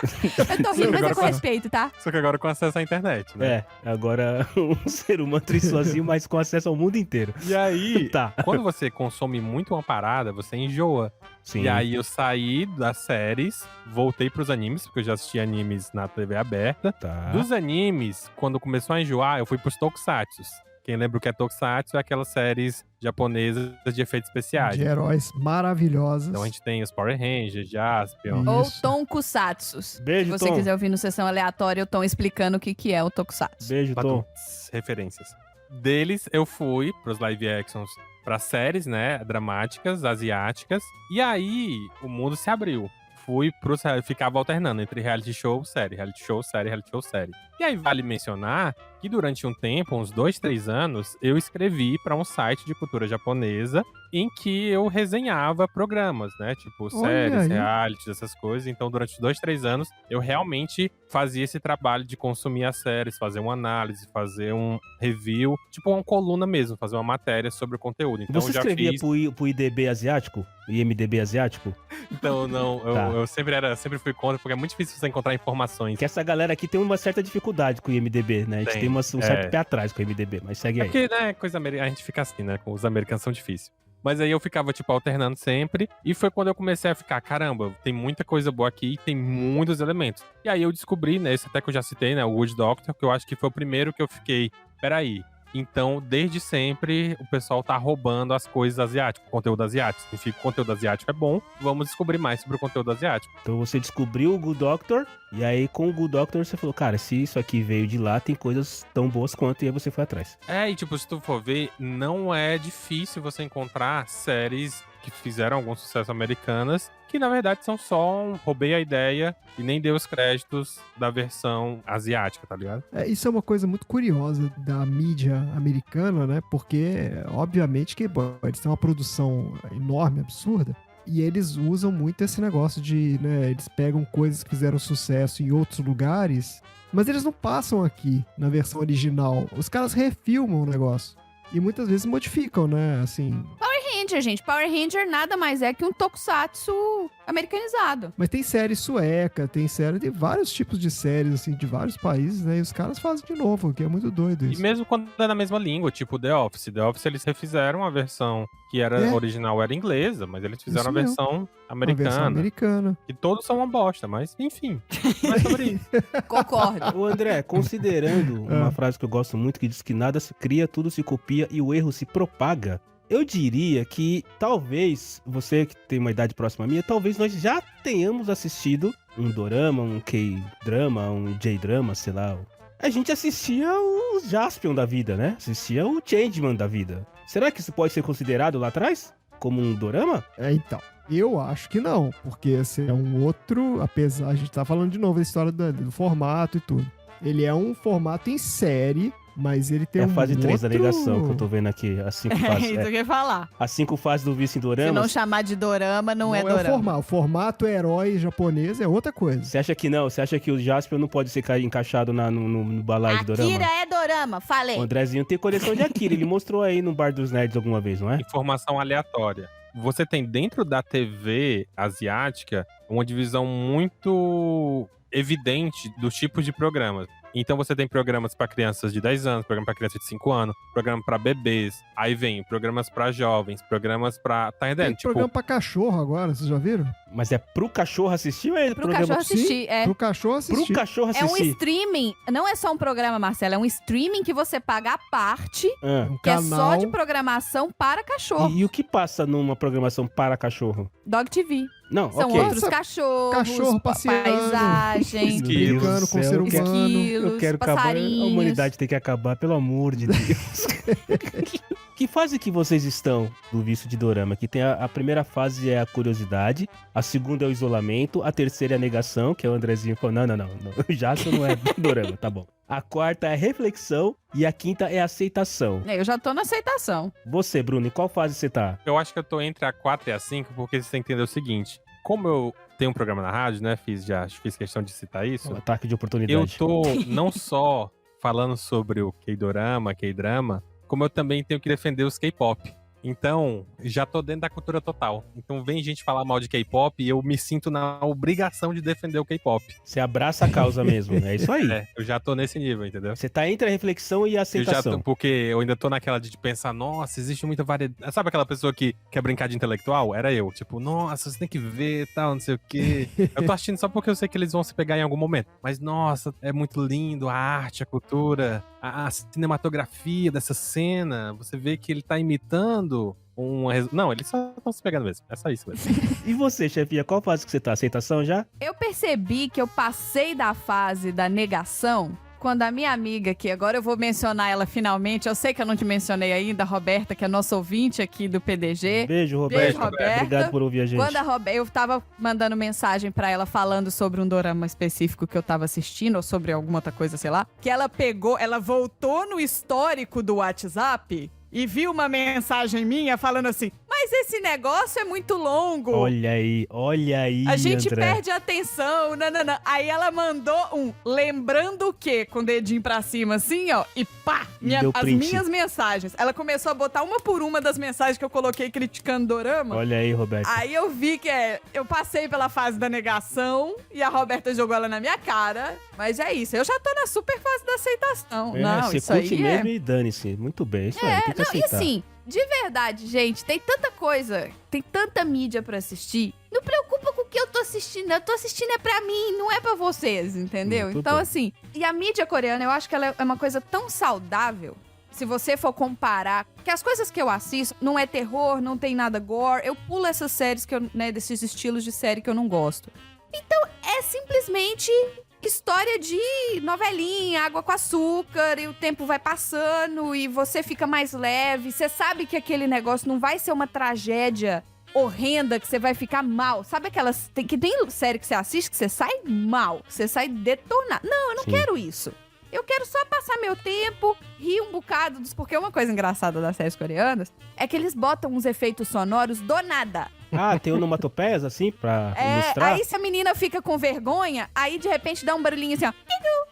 Eu tô rindo, mas é Agora com tá. respeito, tá? só que agora com acesso à internet, né? É, agora um ser humano triste sozinho, mas com acesso ao mundo inteiro. E aí, Tá. quando você consome muito uma parada, você enjoa. Sim. E aí eu saí das séries, voltei pros animes, porque eu já assisti animes na TV aberta. Tá. Dos animes, quando começou a enjoar, eu fui pros tokusatsus. Quem lembra o que é tokusatsu é aquelas séries japonesas de efeitos especiais. De heróis maravilhosos. Então a gente tem os Power Rangers, Jaspion. Isso. Ou Tokusatsus. Beijo, Se você Tom. quiser ouvir no Sessão Aleatória, o Tom explicando o que é o Tokusatsu. Beijo, Tom. Referências. Deles, eu fui pros live actions, pra séries, né, dramáticas, asiáticas. E aí, o mundo se abriu. Ficava alternando entre reality show, série, reality show, série, reality show, série. E aí vale mencionar que durante um tempo, uns 2, 3 anos, eu escrevi para um site de cultura japonesa em que eu resenhava programas, né? Tipo, Olha séries, aí. realities, essas coisas. Então, durante 2, 3 anos, eu realmente fazia esse trabalho de consumir as séries, fazer uma análise, fazer um review, tipo uma coluna mesmo, fazer uma matéria sobre o conteúdo. Então, Você eu já escrevia fiz... pro IDB asiático? IMDB asiático? Então, não, eu, Tá. eu sempre fui contra, porque é muito difícil você encontrar informações. Que essa galera aqui tem uma certa dificuldade com o IMDB, né? A gente tem um certo pé atrás com o IMDB, mas segue É aí. porque, né, coisa americana, a gente fica assim, né, com os americanos são difíceis. Mas aí eu ficava, tipo, alternando sempre. E foi quando eu comecei a ficar, caramba, tem muita coisa boa aqui, tem muitos elementos. E aí eu descobri, né, esse até que eu já citei, né, o Good Doctor, que eu acho que foi o primeiro que eu fiquei, peraí. Então, desde sempre, o pessoal tá roubando as coisas asiáticas, o conteúdo asiático. Significa que o conteúdo asiático é bom, vamos descobrir mais sobre o conteúdo asiático. Então você descobriu o Good Doctor, e aí com o Good Doctor você falou, cara, se isso aqui veio de lá, tem coisas tão boas quanto, e aí você foi atrás. E tipo, se tu for ver, não é difícil você encontrar séries que fizeram algum sucesso americanas, que na verdade são só roubei a ideia e nem dei os créditos da versão asiática, tá ligado? Isso é uma coisa muito curiosa da mídia americana, né? Porque, obviamente, que bom, eles têm uma produção enorme, absurda, e eles usam muito esse negócio de, né? Eles pegam coisas que fizeram sucesso em outros lugares, mas eles não passam aqui na versão original. Os caras refilmam o negócio. E muitas vezes modificam, né? Assim. Power Ranger, gente. Power Ranger nada mais é que um tokusatsu americanizado. Mas tem série sueca, tem vários tipos de séries, assim, de vários países, né? E os caras fazem de novo, o que é muito doido E isso. mesmo quando é na mesma língua, tipo The Office. The Office eles refizeram a versão que era original, era inglesa, mas eles fizeram Isso a mesmo. versão Uma americana. versão americana. E todos são uma bosta, mas enfim. Não é sobre isso. Concordo. Ô André, considerando uma frase que eu gosto muito, que diz que nada se cria, tudo se copia e o erro se propaga, eu diria que talvez, você que tem uma idade próxima à minha, talvez nós já tenhamos assistido um dorama, um K-drama, um J-drama, sei lá. A gente assistia o Jaspion da vida, né? Assistia o Changeman da vida. Será que isso pode ser considerado lá atrás como um dorama? Então, eu acho que não, porque esse é um outro, apesar, a gente tá falando de novo da história do formato e tudo. Ele é um formato em série, mas ele tem É a fase 3 da outro... negação que eu tô vendo aqui, as 5 É fases. isso que eu ia falar. As 5 fases do vice em Se não doramas. chamar de dorama, não é o dorama. formato. O formato herói japonês é outra coisa. Você acha que não? Você acha que o Jaspion não pode ser encaixado no balaio de dorama? Akira é dorama, falei. O Andrezinho tem coleção de Akira, ele mostrou aí no Bar dos Nerds alguma vez, não é? Informação aleatória. você tem dentro da TV asiática uma divisão muito evidente dos tipos de programas. Então você tem programas para crianças de 10 anos, programa para crianças de 5 anos, programa para bebês, aí vem programas para jovens, programas para... Tá entendendo? Tem programa pra cachorro agora, vocês já viram? Mas é pro cachorro assistir ou é Pro cachorro assistir, é. Pro cachorro assistir. Pro cachorro É um assistir? streaming, não é só um programa, Marcelo, é um streaming que você paga à parte, Ah. Um que é só canal. de programação para cachorro. E o que passa numa programação para cachorro? Dog TV. Não, São ok. outros cachorros, Cachorro passeando. paisagens, Esquilos. Brincando com o ser Eu quero- humano. esquilos, Eu quero acabar. passarinhos. A humanidade tem que acabar, pelo amor de Deus. Que fase que vocês estão do vício de dorama? Que tem a primeira fase é a curiosidade, a segunda é o isolamento, a terceira é a negação, que é o Andrezinho falou, não. Já isso não é dorama, tá bom. A quarta é a reflexão e a quinta é a aceitação. Eu já tô na aceitação. Você, Bruno, em qual fase você tá? Eu acho que eu tô entre a 4 e a 5, porque você tem que entender o seguinte. Como eu tenho um programa na rádio, né? Fiz questão de citar isso. Um ataque de Eu oportunidade. tô não só falando sobre o K-dorama, K-drama, como eu também tenho que defender os K-pop. Então, já tô dentro da cultura total. Então, vem gente falar mal de K-pop e eu me sinto na obrigação de defender o K-pop. Você abraça a causa mesmo, é isso aí. É, eu já tô nesse nível, entendeu? Você tá entre a reflexão e a Eu já aceitação. tô, porque eu ainda tô naquela de pensar, nossa, existe muita variedade. Sabe aquela pessoa que quer brincar de intelectual? Era eu. Tipo, nossa, você tem que ver, tal, não sei o quê. Eu tô assistindo só porque eu sei que eles vão se pegar em algum momento. Mas, nossa, é muito lindo a arte, a cultura, a cinematografia dessa cena. Você vê que ele tá imitando Não, eles só estão se pegando mesmo. É só isso mesmo. E você, chefinha, qual fase que você tá? Aceitação já? Eu percebi que eu passei da fase da negação quando a minha amiga, que agora eu vou mencionar ela finalmente, eu sei que eu não te mencionei ainda, a Roberta, que é nossa ouvinte aqui do PDG. Beijo, Roberto. Beijo, Roberta. Obrigado por ouvir a gente. Quando eu tava mandando mensagem pra ela falando sobre um dorama específico que eu tava assistindo, ou sobre alguma outra coisa, sei lá, que ela voltou no histórico do WhatsApp e viu uma mensagem minha falando assim, mas esse negócio é muito longo. Olha aí, A gente André. perde a atenção, nananã. Aí ela mandou lembrando o quê? Com o dedinho pra cima, assim, ó, e pá! deu As print. minhas mensagens. Ela começou a botar uma por uma das mensagens que eu coloquei criticando dorama. Olha aí, Roberto. Aí eu vi que eu passei pela fase da negação e a Roberta jogou ela na minha cara. Mas é isso, eu já tô na super fase da aceitação. Não, você isso curte aí mesmo e dane-se. Muito bem, isso aí, tem que e aceitar. assim, de verdade, gente, tem tanta coisa, tem tanta mídia pra assistir. Não preocupa com o que eu tô assistindo. Eu tô assistindo é pra mim, não é pra vocês, entendeu? Muito Então, bem. assim, e a mídia coreana, eu acho que ela é uma coisa tão saudável. Se você for comparar, que as coisas que eu assisto não é terror, não tem nada gore, eu pulo essas séries que eu, né, desses estilos de série que eu não gosto. Então, é simplesmente história de novelinha, água com açúcar, e o tempo vai passando e você fica mais leve. Você sabe que aquele negócio não vai ser uma tragédia horrenda que você vai ficar mal. Sabe aquelas... que tem série que você assiste que você sai mal, que você sai detonado. Não, eu não Sim. quero isso. Eu quero só passar meu tempo, rir um bocado porque uma coisa engraçada das séries coreanas é que eles botam uns efeitos sonoros do nada. Ah, tem onomatopeias assim pra ilustrar? Aí se a menina fica com vergonha, aí de repente dá um barulhinho assim, ó.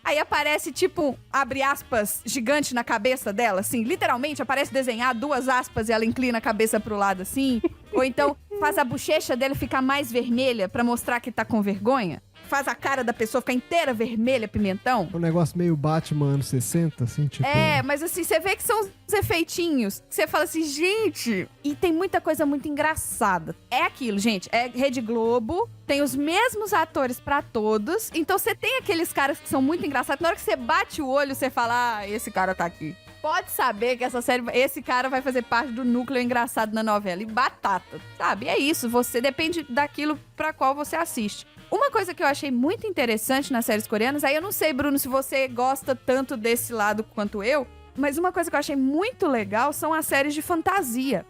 Aí aparece tipo, abre aspas, gigante na cabeça dela, assim. Literalmente aparece desenhado 2 aspas e ela inclina a cabeça pro lado assim. Ou então faz a bochecha dela ficar mais vermelha pra mostrar que tá com vergonha. Faz a cara da pessoa ficar inteira vermelha, pimentão. Um negócio meio Batman anos 60, assim, tipo... Mas assim, você vê que são uns efeitinhos que você fala assim, gente... E tem muita coisa muito engraçada. É aquilo, gente, é Rede Globo, tem os mesmos atores pra todos, então você tem aqueles caras que são muito engraçados, na hora que você bate o olho, você fala, ah, esse cara tá aqui. Pode saber que essa série, esse cara vai fazer parte do núcleo engraçado na novela. E batata, sabe? É isso, você depende daquilo pra qual você assiste. Uma coisa que eu achei muito interessante nas séries coreanas, aí eu não sei, Bruno, se você gosta tanto desse lado quanto eu, mas uma coisa que eu achei muito legal são as séries de fantasia.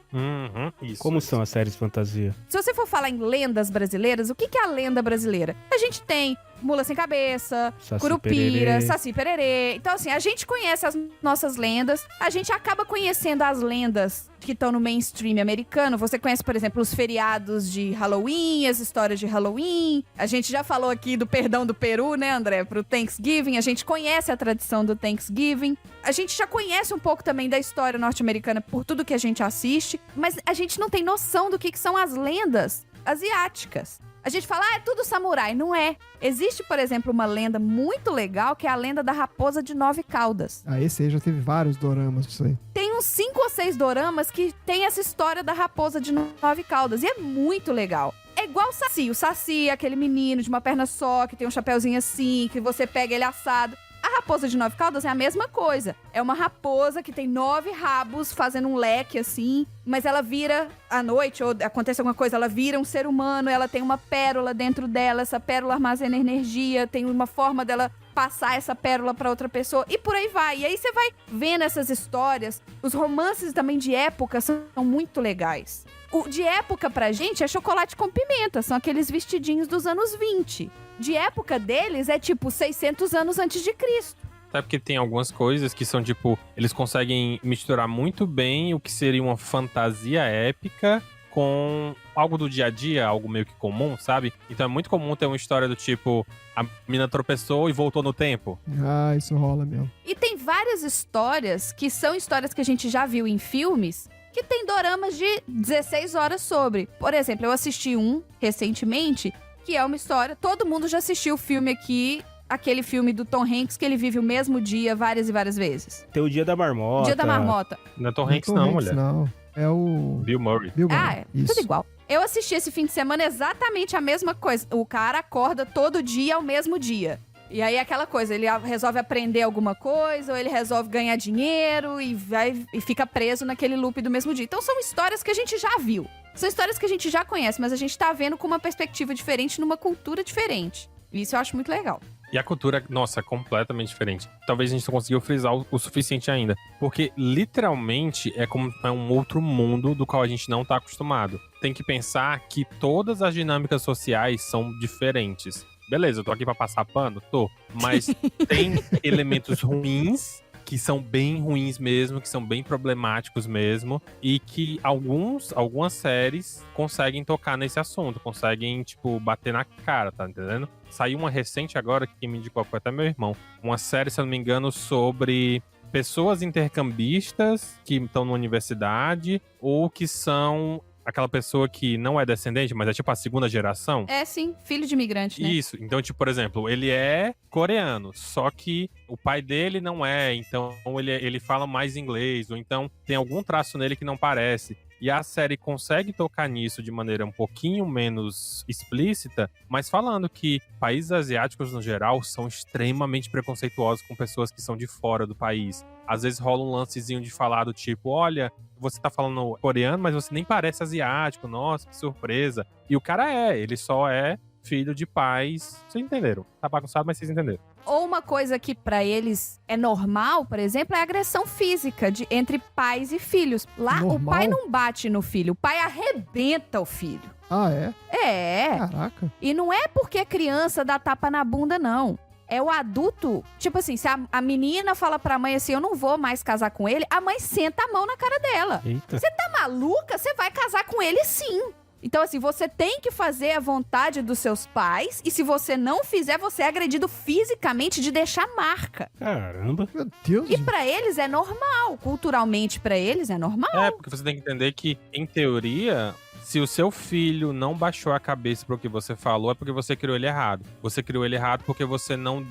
Isso. Como são as séries de fantasia? Se você for falar em lendas brasileiras, o que é a lenda brasileira? A gente tem Mula Sem Cabeça, Saci Curupira, Pererê. Saci Pererê. Então, assim, a gente conhece as nossas lendas, a gente acaba conhecendo as lendas que estão no mainstream americano. Você conhece, por exemplo, os feriados de Halloween, as histórias de Halloween. A gente já falou aqui do perdão do Peru, né, André? Pro Thanksgiving. A gente conhece a tradição do Thanksgiving. A gente já conhece um pouco também da história norte-americana por tudo que a gente assiste. Mas a gente não tem noção do que são as lendas asiáticas. A gente fala, é tudo samurai. Não é. Existe, por exemplo, uma lenda muito legal, que é a lenda da raposa de 9 caudas. Ah, esse aí já teve vários doramas disso aí. Tem uns 5 ou 6 doramas que tem essa história da raposa de 9 caudas. E é muito legal. É igual o Saci. O Saci é aquele menino de uma perna só, que tem um chapeuzinho assim, que você pega ele assado. A raposa de 9 caudas é a mesma coisa. É uma raposa que tem 9 rabos fazendo um leque assim, mas ela vira à noite, ou acontece alguma coisa, ela vira um ser humano, ela tem uma pérola dentro dela, essa pérola armazena energia, tem uma forma dela passar essa pérola pra outra pessoa, e por aí vai. E aí você vai vendo essas histórias. Os romances também de época são muito legais. O de época pra gente é chocolate com pimenta, são aqueles vestidinhos dos anos 20. De época deles é tipo 600 anos antes de Cristo. Até porque tem algumas coisas que são tipo, eles conseguem misturar muito bem o que seria uma fantasia épica com algo do dia a dia, algo meio que comum, sabe? Então é muito comum ter uma história do tipo, a menina tropeçou e voltou no tempo. Ah, isso rola mesmo. E tem várias histórias que são histórias que a gente já viu em filmes, que tem doramas de 16 horas sobre. Por exemplo, eu assisti um recentemente, que é uma história... Todo mundo já assistiu o filme aqui, aquele filme do Tom Hanks, que ele vive o mesmo dia várias e várias vezes. Tem o Dia da Marmota. Dia da Marmota. Não é Tom Hanks não, mulher. Não, é o... Bill Murray. Bill Murray. Ah, é Isso. tudo igual. Eu assisti esse fim de semana exatamente a mesma coisa. O cara acorda todo dia ao mesmo dia. E aí aquela coisa, ele resolve aprender alguma coisa, ou ele resolve ganhar dinheiro e vai e fica preso naquele loop do mesmo dia. Então são histórias que a gente já viu. São histórias que a gente já conhece, mas a gente tá vendo com uma perspectiva diferente, numa cultura diferente. Isso eu acho muito legal. E a cultura, nossa, é completamente diferente. Talvez a gente não conseguiu frisar o suficiente ainda. Porque, literalmente, é como um outro mundo do qual a gente não tá acostumado. Tem que pensar que todas as dinâmicas sociais são diferentes. Beleza, eu tô aqui pra passar pano? Tô. Mas tem elementos ruins, que são bem ruins mesmo, que são bem problemáticos mesmo, e que algumas séries conseguem tocar nesse assunto, conseguem, tipo, bater na cara, tá entendendo? Saiu uma recente agora, que quem me indicou foi até meu irmão, uma série, se eu não me engano, sobre pessoas intercambistas que estão na universidade, ou que são aquela pessoa que não é descendente, mas é tipo a segunda geração. É, sim, filho de imigrante, né? Isso. Então, tipo, por exemplo, ele é coreano, só que o pai dele não é, então ele fala mais inglês, ou então tem algum traço nele que não parece. E a série consegue tocar nisso de maneira um pouquinho menos explícita, mas falando que países asiáticos, no geral, são extremamente preconceituosos com pessoas que são de fora do país. Às vezes rola um lancezinho de falar do tipo, olha, você tá falando coreano, mas você nem parece asiático, nossa, que surpresa. E o cara ele só é filho de pais, vocês entenderam. Tá bagunçado, mas vocês entenderam. Ou uma coisa que pra eles é normal, por exemplo, é a agressão física entre pais e filhos. Lá, Normal? o pai não bate no filho, o pai arrebenta o filho. Ah, é? É. Caraca. E não é porque a criança dá tapa na bunda, não. É o adulto, tipo assim, se a menina fala pra mãe assim, eu não vou mais casar com ele, a mãe senta a mão na cara dela. Eita. Você tá maluca? Você vai casar com ele sim. Então, assim, você tem que fazer a vontade dos seus pais, e se você não fizer, você é agredido fisicamente de deixar marca. Caramba. Meu Deus. E pra eles é normal, culturalmente pra eles é normal. É, porque você tem que entender que, em teoria, se o seu filho não baixou a cabeça pro que você falou, é porque você criou ele errado. Você criou ele errado porque você não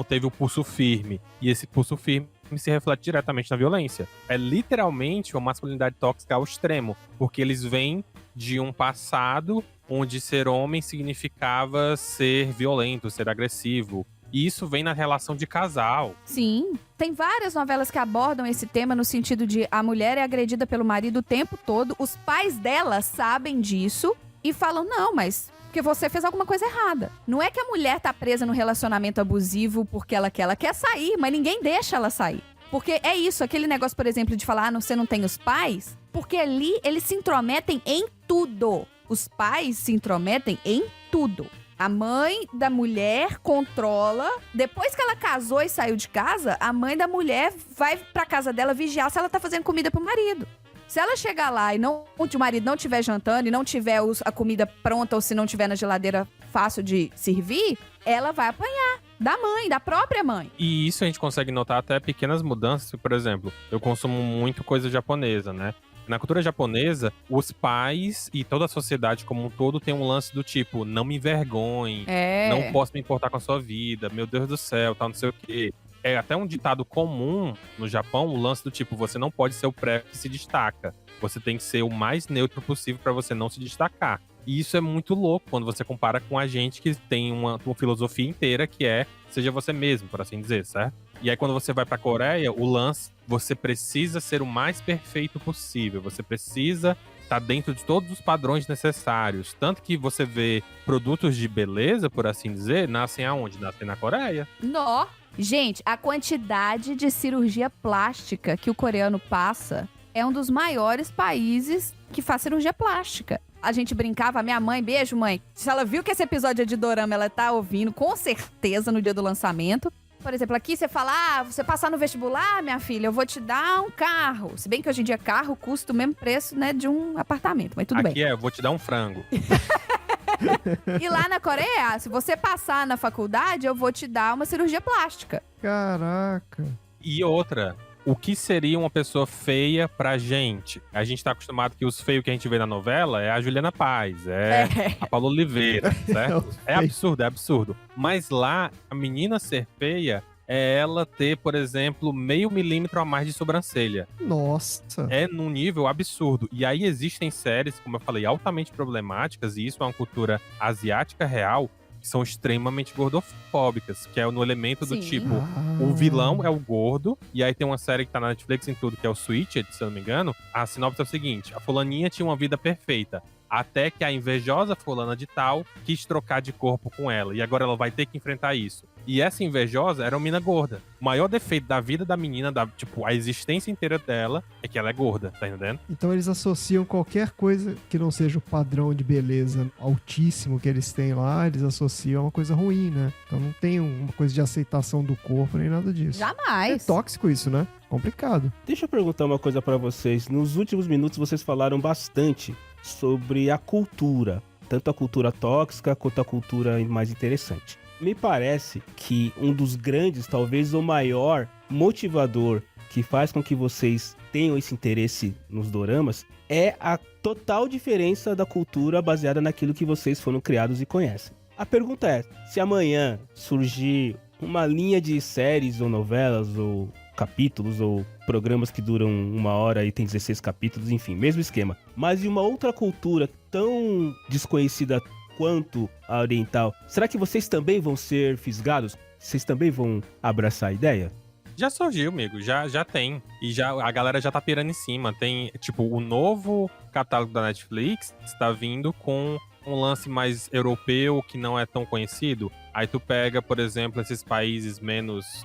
teve o pulso firme. E esse pulso firme se reflete diretamente na violência. É literalmente uma masculinidade tóxica ao extremo, porque eles vêm de um passado onde ser homem significava ser violento, ser agressivo. E isso vem na relação de casal. Sim. Tem várias novelas que abordam esse tema no sentido de a mulher é agredida pelo marido o tempo todo, os pais dela sabem disso e falam, não, mas porque você fez alguma coisa errada. Não é que a mulher tá presa no relacionamento abusivo porque ela quer sair, mas ninguém deixa ela sair. Porque é isso, aquele negócio, por exemplo, de falar, você não tem os pais, porque ali eles se intrometem em tudo. Os pais se intrometem em tudo. A mãe da mulher controla. Depois que ela casou e saiu de casa, a mãe da mulher vai pra casa dela vigiar se ela tá fazendo comida pro marido. Se ela chegar lá e o marido não estiver jantando e não tiver a comida pronta ou se não tiver na geladeira fácil de servir, ela vai apanhar da mãe, da própria mãe. E isso a gente consegue notar até pequenas mudanças. Por exemplo, eu consumo muito coisa japonesa, né? Na cultura japonesa, os pais e toda a sociedade como um todo tem um lance do tipo, não me envergonhe, não posso me importar com a sua vida, meu Deus do céu, tal, não sei o quê. É até um ditado comum no Japão, o lance do tipo, você não pode ser o pré que se destaca. Você tem que ser o mais neutro possível pra você não se destacar. E isso é muito louco quando você compara com a gente que tem uma filosofia inteira que é seja você mesmo, por assim dizer, certo? E aí quando você vai pra Coreia, o lance, você precisa ser o mais perfeito possível. Você precisa estar dentro de todos os padrões necessários. Tanto que você vê produtos de beleza, por assim dizer, nascem aonde? Nascem na Coreia. Nó. Gente, a quantidade de cirurgia plástica que o coreano passa é um dos maiores países que faz cirurgia plástica. A gente brincava, a minha mãe, beijo mãe, se ela viu que esse episódio é de dorama, ela tá ouvindo, com certeza, no dia do lançamento. Por exemplo, aqui você fala, você passar no vestibular, minha filha, eu vou te dar um carro. Se bem que hoje em dia carro custa o mesmo preço, né, de um apartamento, mas tudo bem. Aqui eu vou te dar um frango. E lá na Coreia, se você passar na faculdade, eu vou te dar uma cirurgia plástica. Caraca. E outra, o que seria uma pessoa feia pra gente? A gente tá acostumado que os feios que a gente vê na novela é a Juliana Paz, a Paula Oliveira, certo? É absurdo. Mas lá, a menina ser feia é ela ter, por exemplo, 0,5 milímetro a mais de sobrancelha. Nossa. É num nível absurdo. E aí existem séries, como eu falei, altamente problemáticas, e isso é uma cultura asiática real, que são extremamente gordofóbicas, que é no elemento do tipo, o vilão é o gordo, e aí tem uma série que tá na Netflix em tudo, que é o Switched, se eu não me engano. A sinopse é o seguinte: a fulaninha tinha uma vida perfeita, até que a invejosa fulana de tal quis trocar de corpo com ela, e agora ela vai ter que enfrentar isso. E essa invejosa era uma mina gorda. O maior defeito da vida da menina, tipo, a existência inteira dela, é que ela é gorda, tá entendendo? Então eles associam qualquer coisa que não seja o padrão de beleza altíssimo que eles têm lá, eles associam a uma coisa ruim, né? Então não tem uma coisa de aceitação do corpo nem nada disso. Jamais. É tóxico isso, né? Complicado. Deixa eu perguntar uma coisa pra vocês. Nos últimos minutos vocês falaram bastante sobre a cultura, tanto a cultura tóxica quanto a cultura mais interessante. Me parece que um dos grandes, talvez o maior motivador que faz com que vocês tenham esse interesse nos doramas é a total diferença da cultura baseada naquilo que vocês foram criados e conhecem. A pergunta é, se amanhã surgir uma linha de séries ou novelas ou capítulos ou programas que duram 1 hora e tem 16 capítulos, enfim, mesmo esquema, mas de uma outra cultura tão desconhecida quanto a oriental, será que vocês também vão ser fisgados? Vocês também vão abraçar a ideia? Já surgiu, amigo, já tem. E já a galera já tá pirando em cima. Tem, tipo, o novo catálogo da Netflix está vindo com um lance mais europeu que não é tão conhecido. Aí tu pega, por exemplo, esses países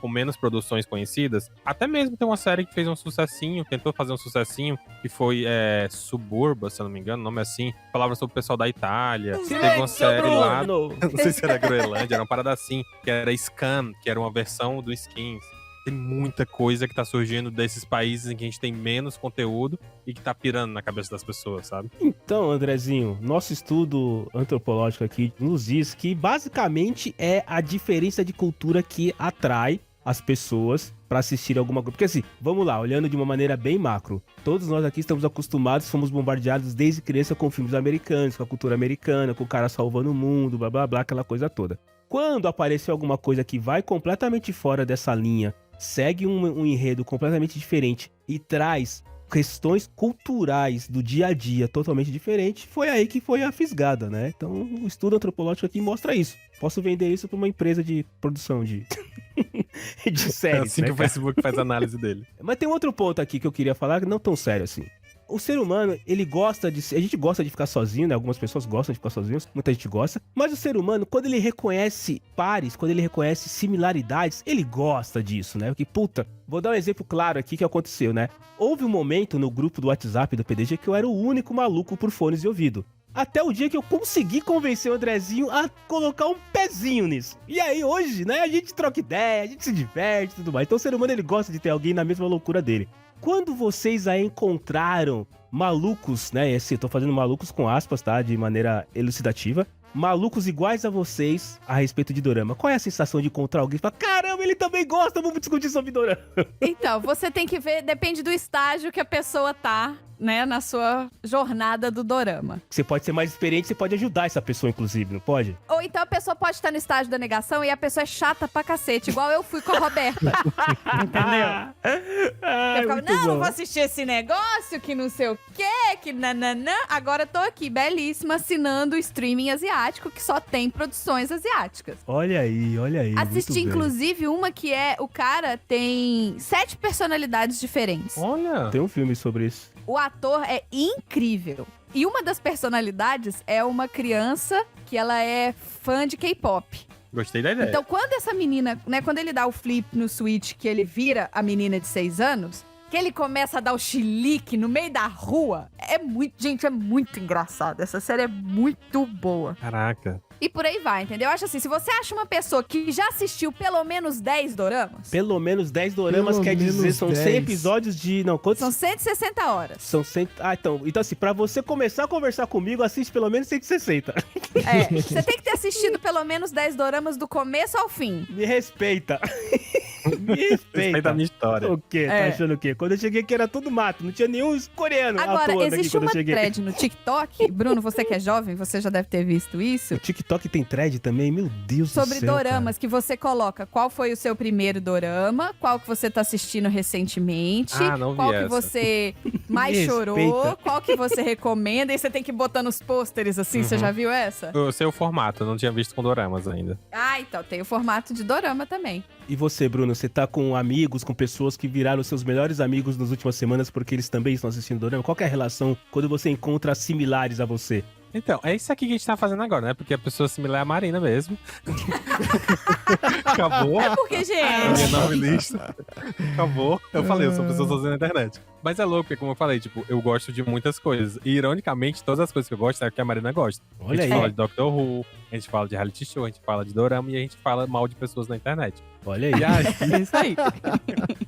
com menos produções conhecidas. Até mesmo tem uma série que fez um sucessinho, tentou fazer um sucessinho, que foi Suburba, se eu não me engano, o nome é assim. Falava sobre o pessoal da Itália. Teve uma série lá, não sei se era Groenlândia, era uma parada assim, que era Scan, que era uma versão do Skins. Tem muita coisa que tá surgindo desses países em que a gente tem menos conteúdo e que tá pirando na cabeça das pessoas, sabe? Então, Andrezinho, nosso estudo antropológico aqui nos diz que basicamente é a diferença de cultura que atrai as pessoas pra assistir alguma coisa. Porque assim, vamos lá, olhando de uma maneira bem macro, todos nós aqui estamos acostumados, fomos bombardeados desde criança com filmes americanos, com a cultura americana, com o cara salvando o mundo, blá blá blá, aquela coisa toda. Quando apareceu alguma coisa que vai completamente fora dessa linha, segue um enredo completamente diferente e traz questões culturais do dia a dia totalmente diferente, foi aí que foi a fisgada, né? Então o estudo antropológico aqui mostra isso. Posso vender isso para uma empresa de produção de séries, é assim, né, que o Facebook faz análise dele. Mas tem um outro ponto aqui que eu queria falar, não tão sério assim. O ser humano, ele gosta de... A gente gosta de ficar sozinho, né? Algumas pessoas gostam de ficar sozinhos, muita gente gosta. Mas o ser humano, quando ele reconhece pares, quando ele reconhece similaridades, ele gosta disso, né? Porque, puta, vou dar um exemplo claro aqui que aconteceu, né? Houve um momento no grupo do WhatsApp do PDG que eu era o único maluco por fones de ouvido. Até o dia que eu consegui convencer o Andrezinho a colocar um pezinho nisso. E aí, hoje, né, a gente troca ideia, a gente se diverte e tudo mais. Então o ser humano, ele gosta de ter alguém na mesma loucura dele. Quando vocês aí encontraram malucos, né, esse, eu tô fazendo malucos com aspas, tá, de maneira elucidativa, malucos iguais a vocês a respeito de dorama, qual é a sensação de encontrar alguém e falar, caramba, ele também gosta, vamos discutir sobre dorama? Então, você tem que ver, depende do estágio que a pessoa tá né, na sua jornada do dorama. Você pode ser mais experiente, você pode ajudar essa pessoa, inclusive, não pode? Ou então a pessoa pode estar no estágio da negação e a pessoa é chata pra cacete, igual eu fui com a Roberta. Entendeu? Eu ficava, não vou assistir esse negócio, que não sei o quê, que nananã. Agora tô aqui, belíssima, assinando o streaming asiático, que só tem produções asiáticas. Olha aí. Assisti, muito bem. inclusive, uma que é... O cara tem 7 personalidades diferentes. Olha. Tem um filme sobre isso. O ator é incrível. E uma das personalidades é uma criança que ela é fã de K-pop. Gostei da ideia. Então, quando essa menina, né, quando ele dá o flip no Switch, que ele vira a menina de 6 anos, que ele começa a dar o chilique no meio da rua, é muito engraçado. Essa série é muito boa. Caraca. E por aí vai, entendeu? Eu acho assim, se você acha uma pessoa que já assistiu pelo menos 10 doramas, Pelo menos 10 doramas Pelo quer dizer, menos são 10. 100 episódios de... Não, quantos? são 160 horas. São 100... Ah, então assim, pra você começar a conversar comigo, assiste pelo menos 160. É, você tem que ter assistido pelo menos 10 doramas do começo ao fim. Me respeita. Me respeita. Respeita a minha história. O quê? Tá É. achando o quê? Quando eu cheguei aqui era tudo mato, não tinha nenhum coreano Agora, atuando aqui existe quando uma eu cheguei. thread no TikTok, Bruno, você que é jovem, você já deve ter visto isso, O TikTok tem thread também? Meu Deus sobre do céu, doramas, que você coloca qual foi o seu primeiro dorama, qual que você tá assistindo recentemente, Ah, não vi qual que essa. você mais Me chorou, respeita. qual que você recomenda, e você tem que ir botando os pôsteres assim, você já viu essa? Eu sei o formato, eu não tinha visto com doramas ainda. Ah, então, tem o formato de dorama também. cara. E você, Bruno, você tá com amigos, com pessoas que viraram seus melhores amigos nas últimas semanas porque eles também estão assistindo dorama? Qual que é a relação quando você encontra similares a você? Então, é isso aqui que a gente tá fazendo agora, né? Porque a pessoa similar é a Marina mesmo. Acabou. É porque, A gente, minha nome lista. Acabou. Eu falei, eu sou pessoa sozinha na internet. Mas é louco, porque como eu falei, tipo, eu gosto de muitas coisas. E, ironicamente, todas as coisas que eu gosto é o que a Marina gosta. A Olha gente aí, fala de Doctor Who, a gente fala de reality show, a gente fala de dorama e a gente fala mal de pessoas na internet. olha aí. E aí, é isso aí.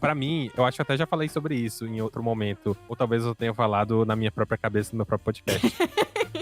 pra mim, eu acho que até já falei sobre isso em outro momento. Ou talvez eu tenha falado na minha própria cabeça, no meu próprio podcast.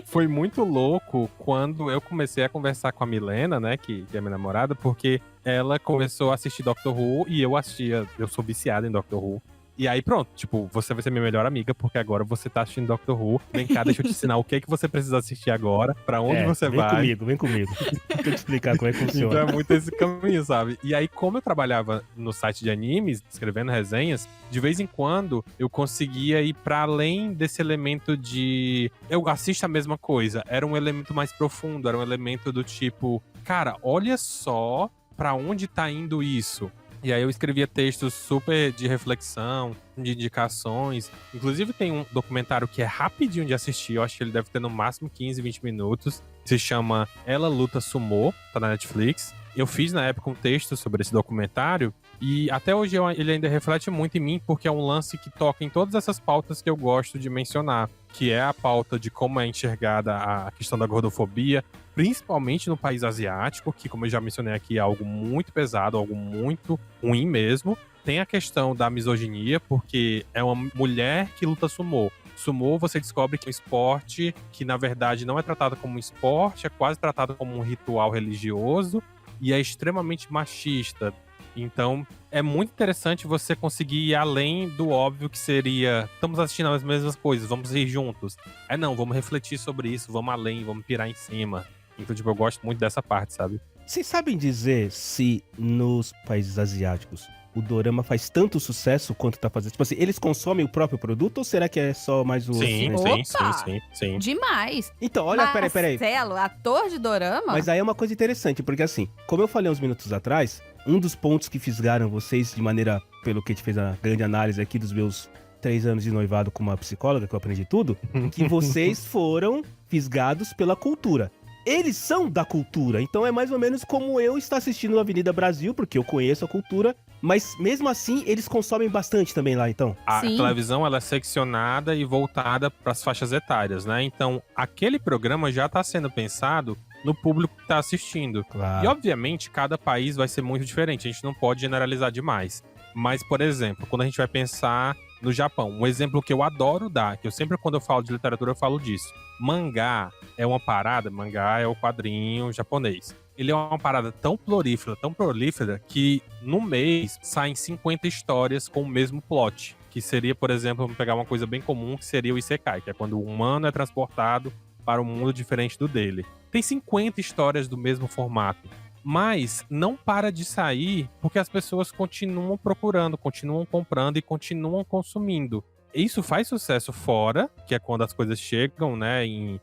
Foi muito louco quando eu comecei a conversar com a Milena, né, que é minha namorada, porque ela começou a assistir Doctor Who e eu assistia, eu sou viciado em Doctor Who. E aí pronto, tipo, você vai ser minha melhor amiga, porque agora você tá assistindo Doctor Who. Vem cá, deixa eu te ensinar o que é que você precisa assistir agora, pra onde você vem vai. Vem comigo. Deixa eu te explicar como é que Então funciona. é muito esse caminho, sabe? E aí, como eu trabalhava no site de animes, escrevendo resenhas, de vez em quando eu conseguia ir pra além desse elemento de eu assisto a mesma coisa. Era um elemento mais profundo, era um elemento do tipo, cara, olha só pra onde tá indo isso. E aí eu escrevia textos super de reflexão, de indicações. Inclusive tem um documentário que é rapidinho de assistir, eu acho que ele deve ter no máximo 15, 20 minutos. Se chama Ela Luta Sumô, tá na Netflix. Eu fiz na época um texto sobre esse documentário e até hoje ele ainda reflete muito em mim porque é um lance que toca em todas essas pautas que eu gosto de mencionar, que é a pauta de como é enxergada a questão da gordofobia, principalmente no país asiático, que, como eu já mencionei aqui, é algo muito pesado, algo muito ruim mesmo. Tem a questão da misoginia, porque é uma mulher que luta sumô. Sumô, você descobre que é um esporte que, na verdade, não é tratado como um esporte, é quase tratado como um ritual religioso e é extremamente machista. Então, é muito interessante você conseguir ir além do óbvio que seria estamos assistindo as mesmas coisas, vamos ir juntos. Não, vamos refletir sobre isso, vamos além, vamos pirar em cima. Então, tipo, eu gosto muito dessa parte, sabe? Vocês sabem dizer se nos países asiáticos o dorama faz tanto sucesso quanto tá fazendo? Tipo assim, eles consomem o próprio produto ou será que é só mais o... Sim, Opa! sim. Demais. Então, olha, peraí. Marcelo, ator de dorama? Mas aí é uma coisa interessante, porque assim, como eu falei uns minutos atrás, um dos pontos que fisgaram vocês de maneira, pelo que a gente fez a grande análise aqui dos meus 3 anos de noivado com uma psicóloga, que eu aprendi tudo, que vocês foram fisgados pela cultura. Eles são da cultura, então é mais ou menos como eu estar assistindo Avenida Brasil, porque eu conheço a cultura, mas mesmo assim eles consomem bastante também lá, então. A Sim. televisão ela é seccionada e voltada para as faixas etárias, né? Então, aquele programa já está sendo pensado no público que está assistindo. Claro. E, obviamente, cada país vai ser muito diferente. A gente não pode generalizar demais. Mas, por exemplo, quando a gente vai pensar no Japão, um exemplo que eu adoro dar, que eu sempre, quando eu falo de literatura, eu falo disso. Mangá é uma parada, mangá é o quadrinho japonês. Ele é uma parada tão prolífera, que no mês saem 50 histórias com o mesmo plot. Que seria, por exemplo, vamos pegar uma coisa bem comum, que seria o Isekai, que é quando o humano é transportado para um mundo diferente do dele. Tem 50 histórias do mesmo formato, mas não para de sair porque as pessoas continuam procurando, continuam comprando e continuam consumindo. Isso faz sucesso fora, que é quando as coisas chegam, né,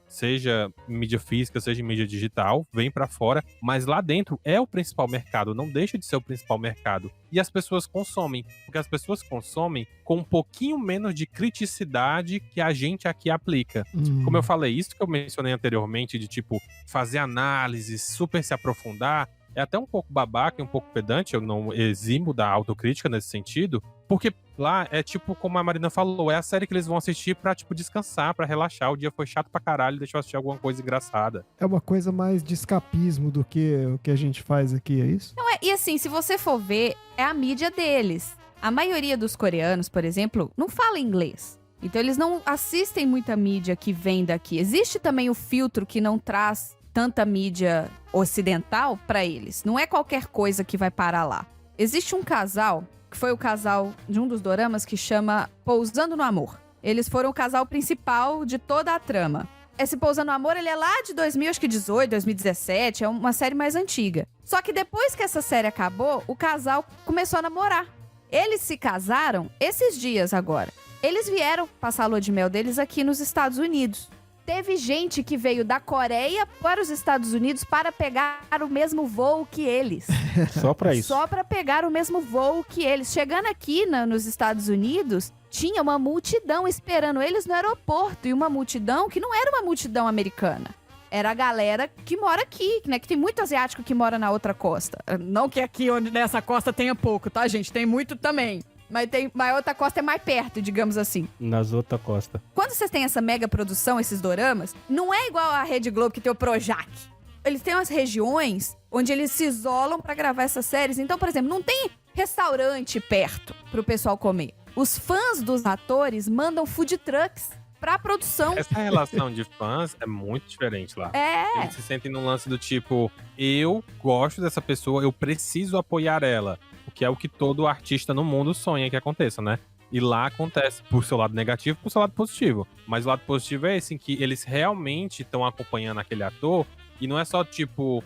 seja em mídia física, seja em mídia digital, vem pra fora, mas lá dentro é o principal mercado, não deixa de ser o principal mercado. E as pessoas consomem, porque as pessoas consomem com um pouquinho menos de criticidade que a gente aqui aplica. Como eu falei, isso que eu mencionei anteriormente, de tipo, fazer análise, super se aprofundar, é até um pouco babaca e um pouco pedante, eu não eximo da autocrítica nesse sentido, porque lá é tipo, como a Marina falou, é a série que eles vão assistir pra, tipo, descansar, pra relaxar. O dia foi chato pra caralho, deixa eu assistir alguma coisa engraçada. É uma coisa mais de escapismo do que o que a gente faz aqui, é isso? Não é, e assim, se você for ver, é a mídia deles. A maioria dos coreanos, por exemplo, não fala inglês. Então eles não assistem muita mídia que vem daqui. Existe também o filtro que não traz tanta mídia ocidental pra eles. Não é qualquer coisa que vai parar lá. Existe um casal, que foi o casal de um dos doramas, que chama Pousando no Amor. Eles foram o casal principal de toda a trama. Esse Pousando no Amor, ele é lá de 2018, 2017, é uma série mais antiga. Só que depois que essa série acabou, o casal começou a namorar. Eles se casaram esses dias agora. Eles vieram passar a lua de mel deles aqui nos Estados Unidos. Teve gente que veio da Coreia para os Estados Unidos para pegar o mesmo voo que eles. Só pra isso. Só para pegar o mesmo voo que eles. Chegando aqui nos Estados Unidos, tinha uma multidão esperando eles no aeroporto. E uma multidão que não era uma multidão americana. Era a galera que mora aqui, né? Que tem muito asiático que mora na outra costa. Não que aqui, nessa costa, tenha pouco, tá, gente? Tem muito também. Mas a outra costa é mais perto, digamos assim. Nas outras costas. Quando vocês têm essa mega produção, esses doramas, não é igual a Rede Globo que tem o Projac. Eles têm umas regiões onde eles se isolam pra gravar essas séries. Então, por exemplo, não tem restaurante perto pro pessoal comer. Os fãs dos atores mandam food trucks pra produção. Essa relação de fãs é muito diferente lá. É. Eles se sentem num lance do tipo, eu gosto dessa pessoa, eu preciso apoiar ela. O que é o que todo artista no mundo sonha que aconteça, né? E lá acontece por seu lado negativo e por seu lado positivo. Mas o lado positivo é esse, em que eles realmente estão acompanhando aquele ator. E não é só tipo,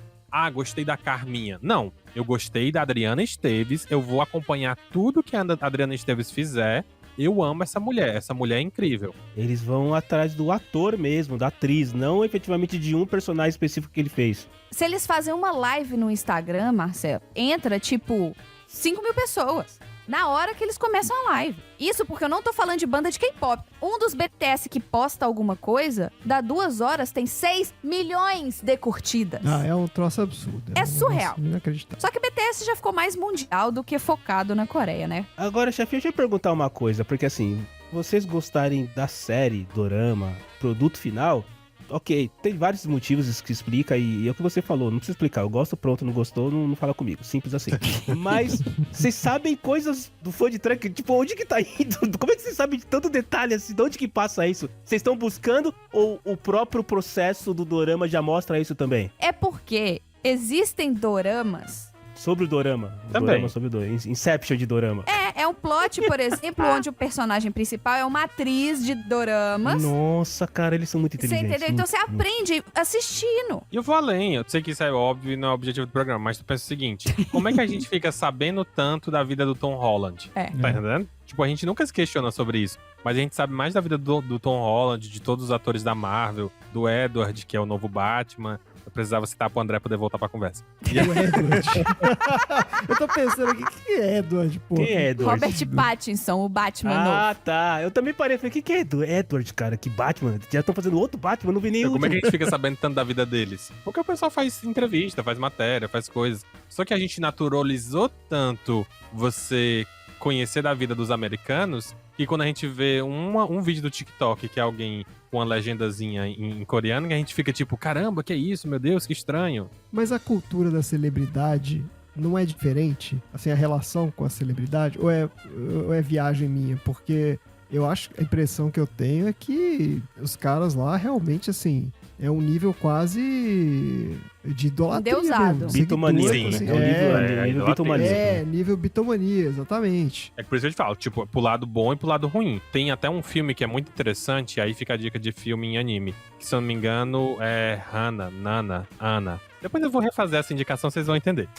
gostei da Carminha. Não, eu gostei da Adriana Esteves, eu vou acompanhar tudo que a Adriana Esteves fizer. Eu amo essa mulher é incrível. Eles vão atrás do ator mesmo, da atriz, não efetivamente de um personagem específico que ele fez. Se eles fazem uma live no Instagram, Marcelo, entra tipo 5 mil pessoas na hora que eles começam a live. Isso porque eu não tô falando de banda de K-pop. Um dos BTS que posta alguma coisa, dá 2 horas, tem 6 milhões de curtidas. É um troço absurdo. É surreal. Inacreditável. Só que o BTS já ficou mais mundial do que focado na Coreia, né? Agora, chefe, deixa eu perguntar uma coisa, porque assim, vocês gostarem da série, dorama, produto final, ok, tem vários motivos que explica e é o que você falou, não precisa explicar, eu gosto, pronto, não gostou, não fala comigo, simples assim. Mas vocês sabem coisas do food truck, tipo, onde que tá indo? Como é que vocês sabem de tanto detalhe assim, de onde que passa isso? Vocês estão buscando ou o próprio processo do dorama já mostra isso também? É porque existem doramas. Sobre o dorama. Também. Dorama sobre o dorama. Inception de dorama. É um plot, por exemplo, onde o personagem principal é uma atriz de doramas. Nossa, cara, eles são muito Você inteligentes. entendeu? Então você aprende assistindo. E eu vou além, eu sei que isso é óbvio e não é o objetivo do programa, mas tu pensa o seguinte, como é que a gente fica sabendo tanto da vida do Tom Holland? É. Tá entendendo? Tipo, a gente nunca se questiona sobre isso, mas a gente sabe mais da vida do Tom Holland, de todos os atores da Marvel, do Edward, que é o novo Batman. Eu precisava citar pro André poder voltar pra conversa. O Edward. Eu tô pensando aqui, que é Edward, pô? Quem é Edward? Robert Pattinson, o Batman novo. Ah, tá. Eu também parei. Falei, que é Edward, cara? Que Batman? Já estão fazendo outro Batman, não vi nem Então, como é que a último. gente fica sabendo tanto da vida deles? Porque o pessoal faz entrevista, faz matéria, faz coisas. Só que a gente naturalizou tanto você conhecer da vida dos americanos que quando a gente vê um vídeo do TikTok que é alguém com uma legendazinha em coreano, que a gente fica tipo, caramba, que é isso? Meu Deus, que estranho. Mas a cultura da celebridade não é diferente? Assim, a relação com a celebridade? Ou é viagem minha? Porque eu acho que a impressão que eu tenho é que os caras lá realmente, assim, É um nível quase de idolatria Endeusado. mesmo. Bitomania, Seguidores, sim, né? É um nível idolatria. bitomania. nível bitomania, exatamente. É por isso que eu te falo, tipo, pro lado bom e pro lado ruim. Tem até um filme que é muito interessante, aí fica a dica de filme em anime. Que, se eu não me engano, é Ana. Depois eu vou refazer essa indicação, vocês vão entender.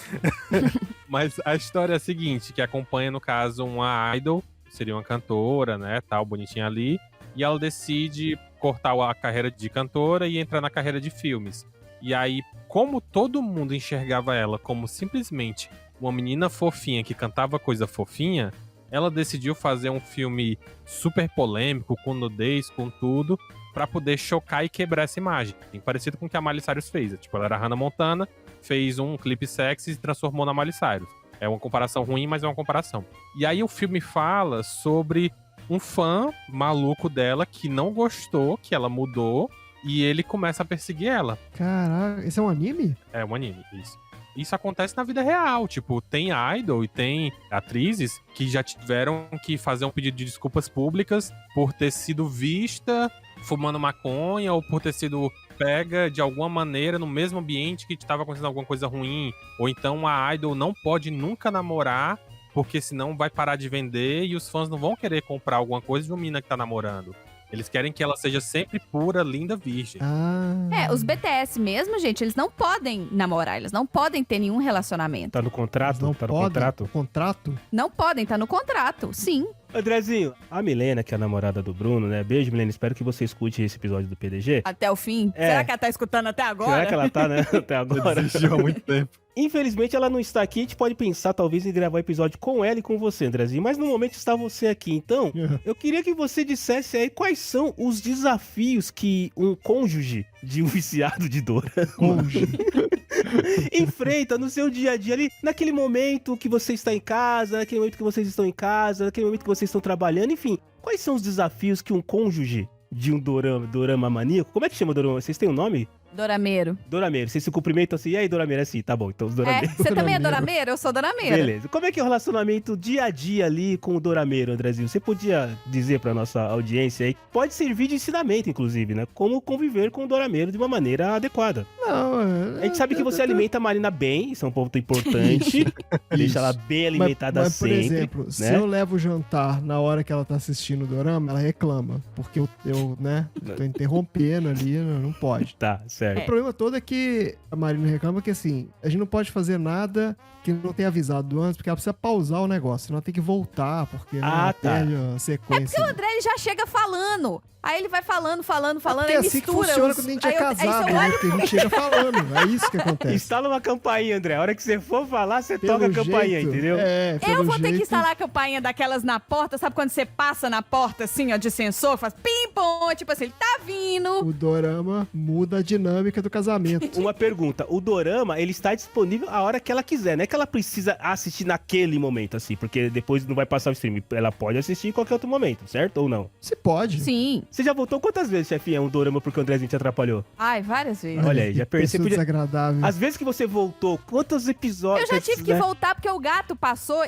Mas a história é a seguinte, que acompanha, no caso, uma idol, seria uma cantora, né, tal, bonitinha ali, e ela decide cortar a carreira de cantora e entrar na carreira de filmes. E aí, como todo mundo enxergava ela como simplesmente uma menina fofinha que cantava coisa fofinha, ela decidiu fazer um filme super polêmico, com nudez, com tudo, pra poder chocar e quebrar essa imagem. Parecido com o que a Miley Cyrus fez. Tipo, ela era Hannah Montana, fez um clipe sexy e se transformou na Miley Cyrus. É uma comparação ruim, mas é uma comparação. E aí o filme fala sobre um fã maluco dela que não gostou, que ela mudou, e ele começa a perseguir ela. Caraca, esse é um anime? É um anime, isso. Isso acontece na vida real, tipo, tem idol e tem atrizes que já tiveram que fazer um pedido de desculpas públicas por ter sido vista fumando maconha ou por ter sido pega de alguma maneira no mesmo ambiente que estava acontecendo alguma coisa ruim. Ou então a idol não pode nunca namorar porque senão vai parar de vender e os fãs não vão querer comprar alguma coisa de uma mina que tá namorando. Eles querem que ela seja sempre pura, linda, virgem. Os BTS mesmo, gente, eles não podem namorar, eles não podem ter nenhum relacionamento. Tá no contrato? Não Tá no pode? contrato? Contrato? Não podem, tá no contrato, sim. Andrezinho, a Milena, que é a namorada do Bruno, né? Beijo, Milena. Espero que você escute esse episódio do PDG. Até o fim. É. Será que ela tá escutando até agora? Será que ela tá, né? Até agora. Desistiu há muito tempo. Infelizmente, ela não está aqui. A gente pode pensar, talvez, em gravar um episódio com ela e com você, Andrezinho. Mas, no momento, está você aqui. Então, eu queria que você dissesse aí quais são os desafios que um cônjuge de um viciado de dorama enfrenta no seu dia a dia ali, naquele momento que você está em casa, naquele momento que vocês estão em casa, naquele momento que vocês estão trabalhando, enfim. Quais são os desafios que um cônjuge de um dorama maníaco, como é que chama o dorama? Vocês têm um nome? Dorameiro. Dorameiro. Vocês se cumprimentam assim, e aí, Dorameiro? Assim, tá bom, então os Dorameiros. Você também é Dorameiro? Eu sou Dorameira. Beleza. Como é que é o relacionamento dia a dia ali com o Dorameiro, Andrezinho? Você podia dizer pra nossa audiência aí, pode servir de ensinamento, inclusive, né? Como conviver com o Dorameiro de uma maneira adequada. Não, A gente sabe que você alimenta a Marina bem, isso é um ponto importante. Deixa ela bem alimentada mas, por sempre. exemplo, se né? eu levo o jantar na hora que ela tá assistindo o dorama, ela reclama. Porque eu né, tô interrompendo ali, não pode. Tá, certo. O problema todo é que a Marina reclama que, assim, a gente não pode fazer nada que não tenha avisado antes, porque ela precisa pausar o negócio, senão ela tem que voltar, porque ela perde a sequência. O André, ele já chega falando. Aí ele vai falando, Porque aí é assim que mistura. funciona quando a gente é casado, né? Porque a gente chega falando. É isso que acontece. Instala uma campainha, André. A hora que você for falar, você toca a campainha, entendeu? Eu vou ter que instalar a campainha daquelas na porta. Sabe quando você passa na porta, assim, ó, de sensor? Faz pim-pom, tipo assim, ele tá vindo. O dorama muda a dinâmica do casamento. Uma pergunta. O dorama, ele está disponível a hora que ela quiser. Não é que ela precisa assistir naquele momento, assim, porque depois não vai passar o stream. Ela pode assistir em qualquer outro momento, certo? Ou não? Você pode. Sim. Você já voltou quantas vezes, chefinha, um dorama porque o Andrezinho te atrapalhou? Ai, várias vezes. Olha aí, já percebi. Pessoa desagradável. Às vezes que você voltou, quantos Eu episódios... já tive que né? voltar porque o gato passou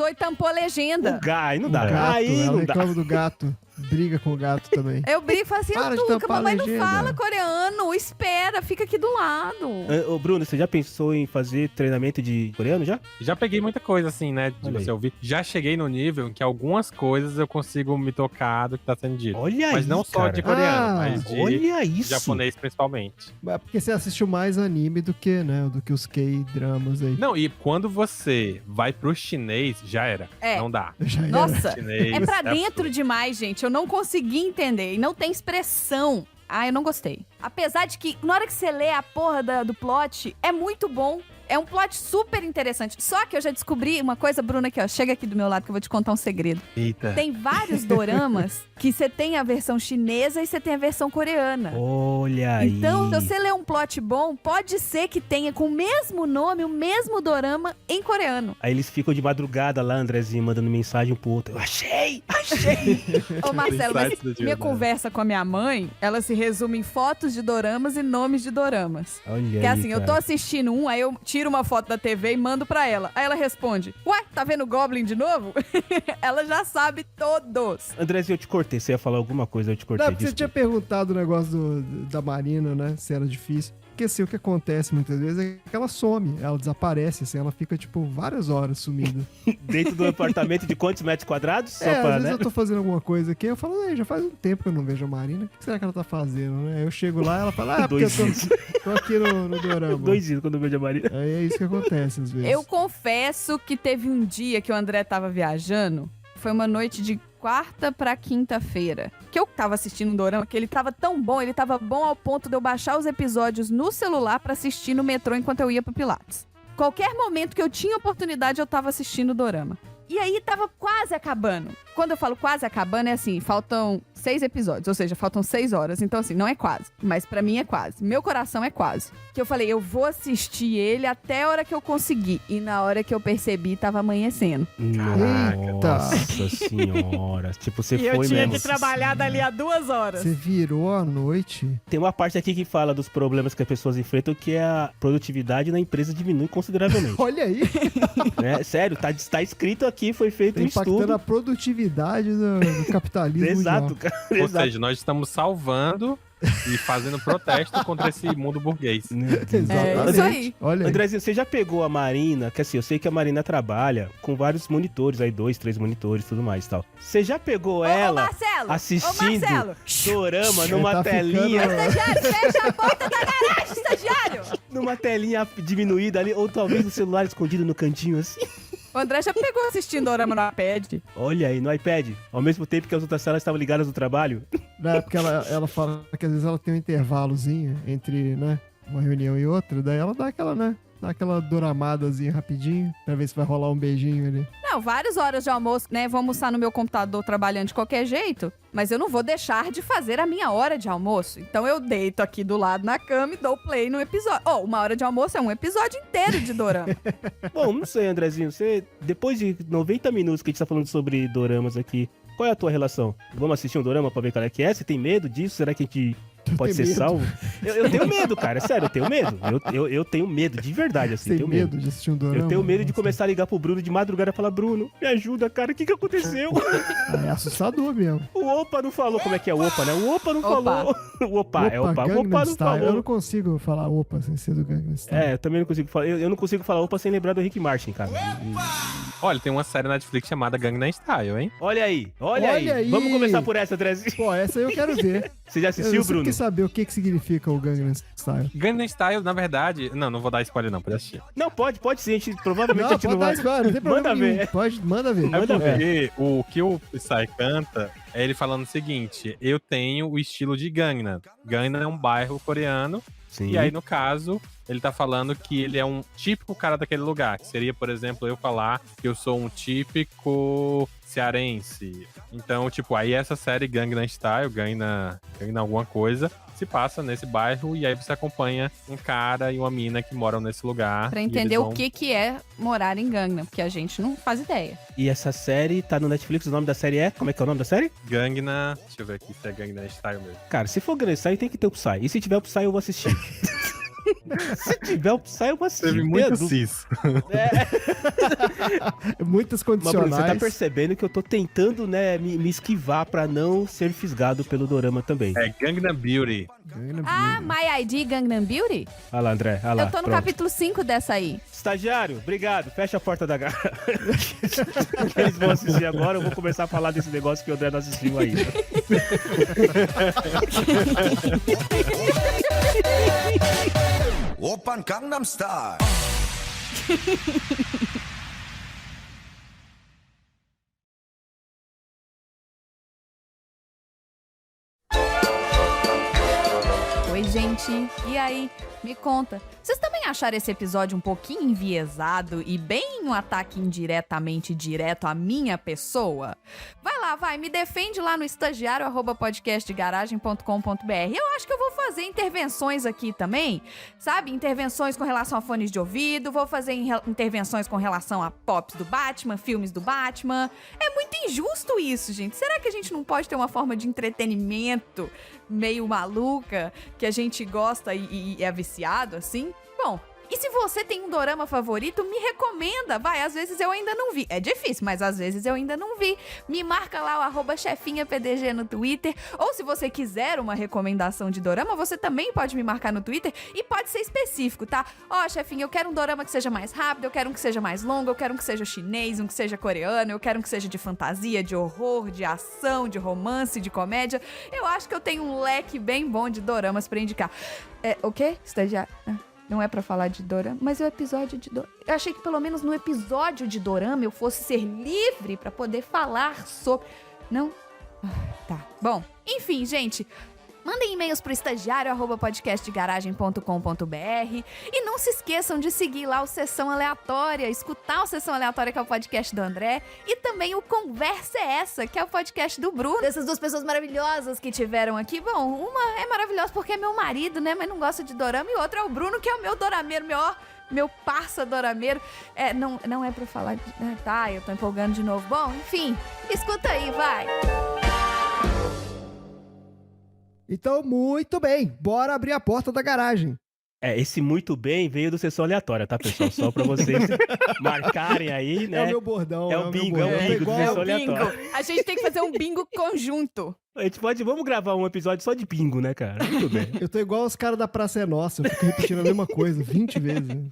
e tampou a legenda. Aí não dá. Gato, Aí ela não dá. reclama do gato. Briga com o gato também. Eu brigo e falo assim, Para de Tuca, tampar a mamãe não legenda. fala coreano, espera, fica aqui do lado. Ô, Bruno, você já pensou em fazer treinamento de coreano já? Já peguei muita coisa, assim, né, de Olha você aí. ouvir. Já cheguei no nível em que algumas coisas eu consigo me tocar do que tá sendo dito. Olha aí, Mas não só cara. de coreano, Ah, mas de Olha isso. japonês principalmente. É porque você assistiu mais anime do que, né? Do que os K-dramas aí. Não, e quando você vai pro chinês, já era. É. Não dá. Já era. Nossa, Chinês, é pra dentro absurdo. demais, gente. Eu não consegui entender. E não tem expressão. Ah, eu não gostei. Apesar de que, na hora que você lê a porra do plot, é muito bom. É um plot super interessante. Só que eu já descobri uma coisa, Bruna, aqui, ó. Chega aqui do meu lado que eu vou te contar um segredo. Eita. Tem vários doramas que você tem a versão chinesa e você tem a versão coreana. Olha aí. Então, se você ler um plot bom, pode ser que tenha com o mesmo nome, o mesmo dorama em coreano. Aí eles ficam de madrugada lá, Andrezinho, mandando mensagem pro outro. Eu achei! Ô, Marcelo, mas Insights do dia, minha né? conversa com a minha mãe, ela se resume em fotos títulos de doramas e nomes de doramas. Olha Que é aí, assim, eu tô cara. assistindo um, aí eu tiro uma foto da TV e mando pra ela. Aí ela responde, ué, tá vendo Goblin de novo? Ela já sabe todos. Andrezinho, eu te cortei. Você ia falar alguma coisa, eu te cortei. Não, porque você tinha desculpa. perguntado o negócio da Marina, né? Se era difícil. Porque assim, o que acontece muitas vezes é que ela some, ela desaparece, assim, ela fica, tipo, várias horas sumida. Dentro do apartamento de quantos metros quadrados? Só Às pra, vezes né? eu tô fazendo alguma coisa aqui, eu falo, já faz um tempo que eu não vejo a Marina, o que será que ela tá fazendo, né? Eu chego lá, ela fala, porque eu tô aqui no dorama. 2 dias quando eu vejo a Marina. Aí é isso que acontece às vezes. Eu confesso que teve um dia que o André tava viajando, foi uma noite de quarta pra quinta-feira, que eu tava assistindo um dorama, que ele tava tão bom, ele tava bom ao ponto de eu baixar os episódios no celular pra assistir no metrô enquanto eu ia pro Pilates. Qualquer momento que eu tinha oportunidade, eu tava assistindo o dorama. E aí tava quase acabando. Quando eu falo quase acabando, é assim, faltam 6 episódios, ou seja, faltam 6 horas. Então assim, não é quase, mas pra mim é quase. Meu coração é quase. Que eu falei, eu vou assistir ele até a hora que eu conseguir. E na hora que eu percebi, tava amanhecendo. Nossa senhora. Tipo, você E eu foi tinha mesmo. que trabalhar dali a 2 horas. Você virou a noite. Tem uma parte aqui que fala dos problemas que as pessoas enfrentam, que é a produtividade na empresa diminui consideravelmente. Olha aí, Né? Sério, tá escrito aqui, foi feito tá um impactando estudo. a produtividade do capitalismo Exato, mundial. cara. Ou Exato. seja, nós estamos salvando e fazendo protesto contra esse mundo burguês. Meu Deus. Exatamente. isso aí. Olha aí. Andrezinho, você já pegou a Marina, que assim, eu sei que a Marina trabalha com vários monitores, aí 2, 3 monitores e tudo mais e tal. Você já pegou Ô, ela Marcelo! assistindo Ô, Marcelo! dorama numa Tá telinha, ficando- Estagiário, fecha a porta da garagem, estagiário! numa telinha diminuída ali, ou talvez no celular escondido no cantinho assim? O André já pegou assistindo dorama no iPad. Olha aí, no iPad, ao mesmo tempo que as outras telas estavam ligadas no trabalho. Na época ela fala que às vezes ela tem um intervalozinho entre, né, uma reunião e outra, daí ela dá aquela, né, dá aquela doramadazinha rapidinho, pra ver se vai rolar um beijinho ali. Não, várias horas de almoço, né? Vou almoçar no meu computador trabalhando de qualquer jeito, mas eu não vou deixar de fazer a minha hora de almoço. Então eu deito aqui do lado na cama e dou play no episódio. Oh, uma hora de almoço é um episódio inteiro de dorama. Bom, não sei, Andrezinho, você, depois de 90 minutos que a gente tá falando sobre doramas aqui, qual é a tua relação? Vamos assistir um dorama pra ver qual é que é? Você tem medo disso? Será que a gente pode ser tenho medo. salvo? Eu tenho medo, cara, é sério, eu tenho medo. Eu tenho medo, de verdade, assim, Tem tenho medo de assistir um dorama? Eu tenho medo de Nossa. começar a ligar pro Bruno de madrugada e falar, Bruno, me ajuda, cara, o que aconteceu? Ah, é assustador mesmo. O Opa não falou como é que é o Opa, né? O Opa não Opa. falou. O Opa, é Opa. O Gangnam Opa não Style. Eu não falou. consigo falar opa sem ser do Gangnam Style. É, eu também não consigo falar. Eu não consigo falar Opa sem lembrar do Rick Martin, cara. Olha, tem uma série na Netflix chamada Gangnam Style, hein? Olha aí, olha Olha aí. aí. Vamos começar por essa, Andrezinho. Pô, essa aí eu quero ver. Você já Eu assistiu, sempre Bruno? quis saber o que significa o Gangnam Style. Gangnam Style, na verdade... Não vou dar spoiler não, pode assistir. Não, pode sim. A gente, provavelmente a Não, gente pode não dar vai... spoiler, não tem problema Manda nenhum. ver. Pode, manda ver. É Manda ver. porque o que o Psy canta é ele falando o seguinte: eu tenho o estilo de Gangnam. Gangnam é um bairro coreano. Sim. E aí, no caso, ele tá falando que ele é um típico cara daquele lugar. Que seria, por exemplo, eu falar que eu sou um típico cearense. Então, tipo, aí essa série Gangnam Style, Gangnam alguma coisa, se passa nesse bairro e aí você acompanha um cara e uma mina que moram nesse lugar. Pra e entender eles o vão- que é morar em Gangnam, porque a gente não faz ideia. E essa série tá no Netflix, o nome da série é... Como é que é o nome da série? Gangnam... Deixa eu ver aqui se é Gangnam Style mesmo. Cara, se for Gangnam Style, tem que ter o Psy. E se tiver o Psy, eu vou assistir. Se tiver o Psy, eu vou assistir. Teve Tem muito dúvida. cis. Muitas Mas, Bruno, condicionais. você tá percebendo que eu tô tentando, né, me esquivar pra não ser fisgado pelo dorama também. É Gangnam Beauty. Gangnam Ah, Beauty. My ID Gangnam Beauty? Olha lá, André, olha lá. Eu tô no pronto. capítulo 5 dessa aí. Estagiário, obrigado. Fecha a porta da garagem. Eles vão assistir agora, eu vou começar a falar desse negócio que o André não assistiu ainda. Oppan Gangnam Style. Oi, gente. E aí? Me conta. Vocês também acharam esse episódio um pouquinho enviesado e bem um ataque indiretamente direto à minha pessoa? Vai lá, vai, me defende lá no estagiário@podcastgaragem.com.br. Eu acho que eu vou fazer intervenções aqui também, sabe? Intervenções com relação a fones de ouvido, vou fazer intervenções com relação a pops do Batman, filmes do Batman. É muito injusto isso, gente. Será que a gente não pode ter uma forma de entretenimento meio maluca, que a gente gosta e é viciado, assim? Bom, e se você tem um dorama favorito, me recomenda, vai, às vezes eu ainda não vi. É difícil, mas às vezes eu ainda não vi. Me marca lá o @chefinhapdg no Twitter, ou se você quiser uma recomendação de dorama, você também pode me marcar no Twitter e pode ser específico, tá? Ó, chefinha, eu quero um dorama que seja mais rápido, eu quero um que seja mais longo, eu quero um que seja chinês, um que seja coreano, eu quero um que seja de fantasia, de horror, de ação, de romance, de comédia. Eu acho que eu tenho um leque bem bom de doramas pra indicar. O quê? Estagiário? Não é pra falar de dorama, mas o episódio de dorama... Eu achei que pelo menos no episódio de dorama eu fosse ser livre pra poder falar sobre... Não? Tá. Bom, enfim, gente... Mandem e-mails pro estagiário@podcastgaragem.com.br e não se esqueçam de seguir lá o Sessão Aleatória, escutar o Sessão Aleatória, que é o podcast do André, e também o Conversa é Essa, que é o podcast do Bruno. Dessas duas pessoas maravilhosas que tiveram aqui. Bom, uma é maravilhosa porque é meu marido, né, mas não gosta de dorama, e outra é o Bruno, que é o meu dorameiro, meu parça dorameiro. Não é pra falar de... Tá, eu tô empolgando de novo. Bom, enfim, escuta aí, vai! Então, muito bem. Bora abrir a porta da garagem. Esse muito bem veio do Sessão Aleatória, tá, pessoal? Só pra vocês marcarem aí, né? É o meu bordão. É o bingo do Sessão Aleatória. A gente tem que fazer um bingo conjunto. Vamos gravar um episódio só de bingo, né, cara? Muito bem. Eu tô igual os caras da Praça é Nossa. Eu fico repetindo a mesma coisa 20 vezes. Né?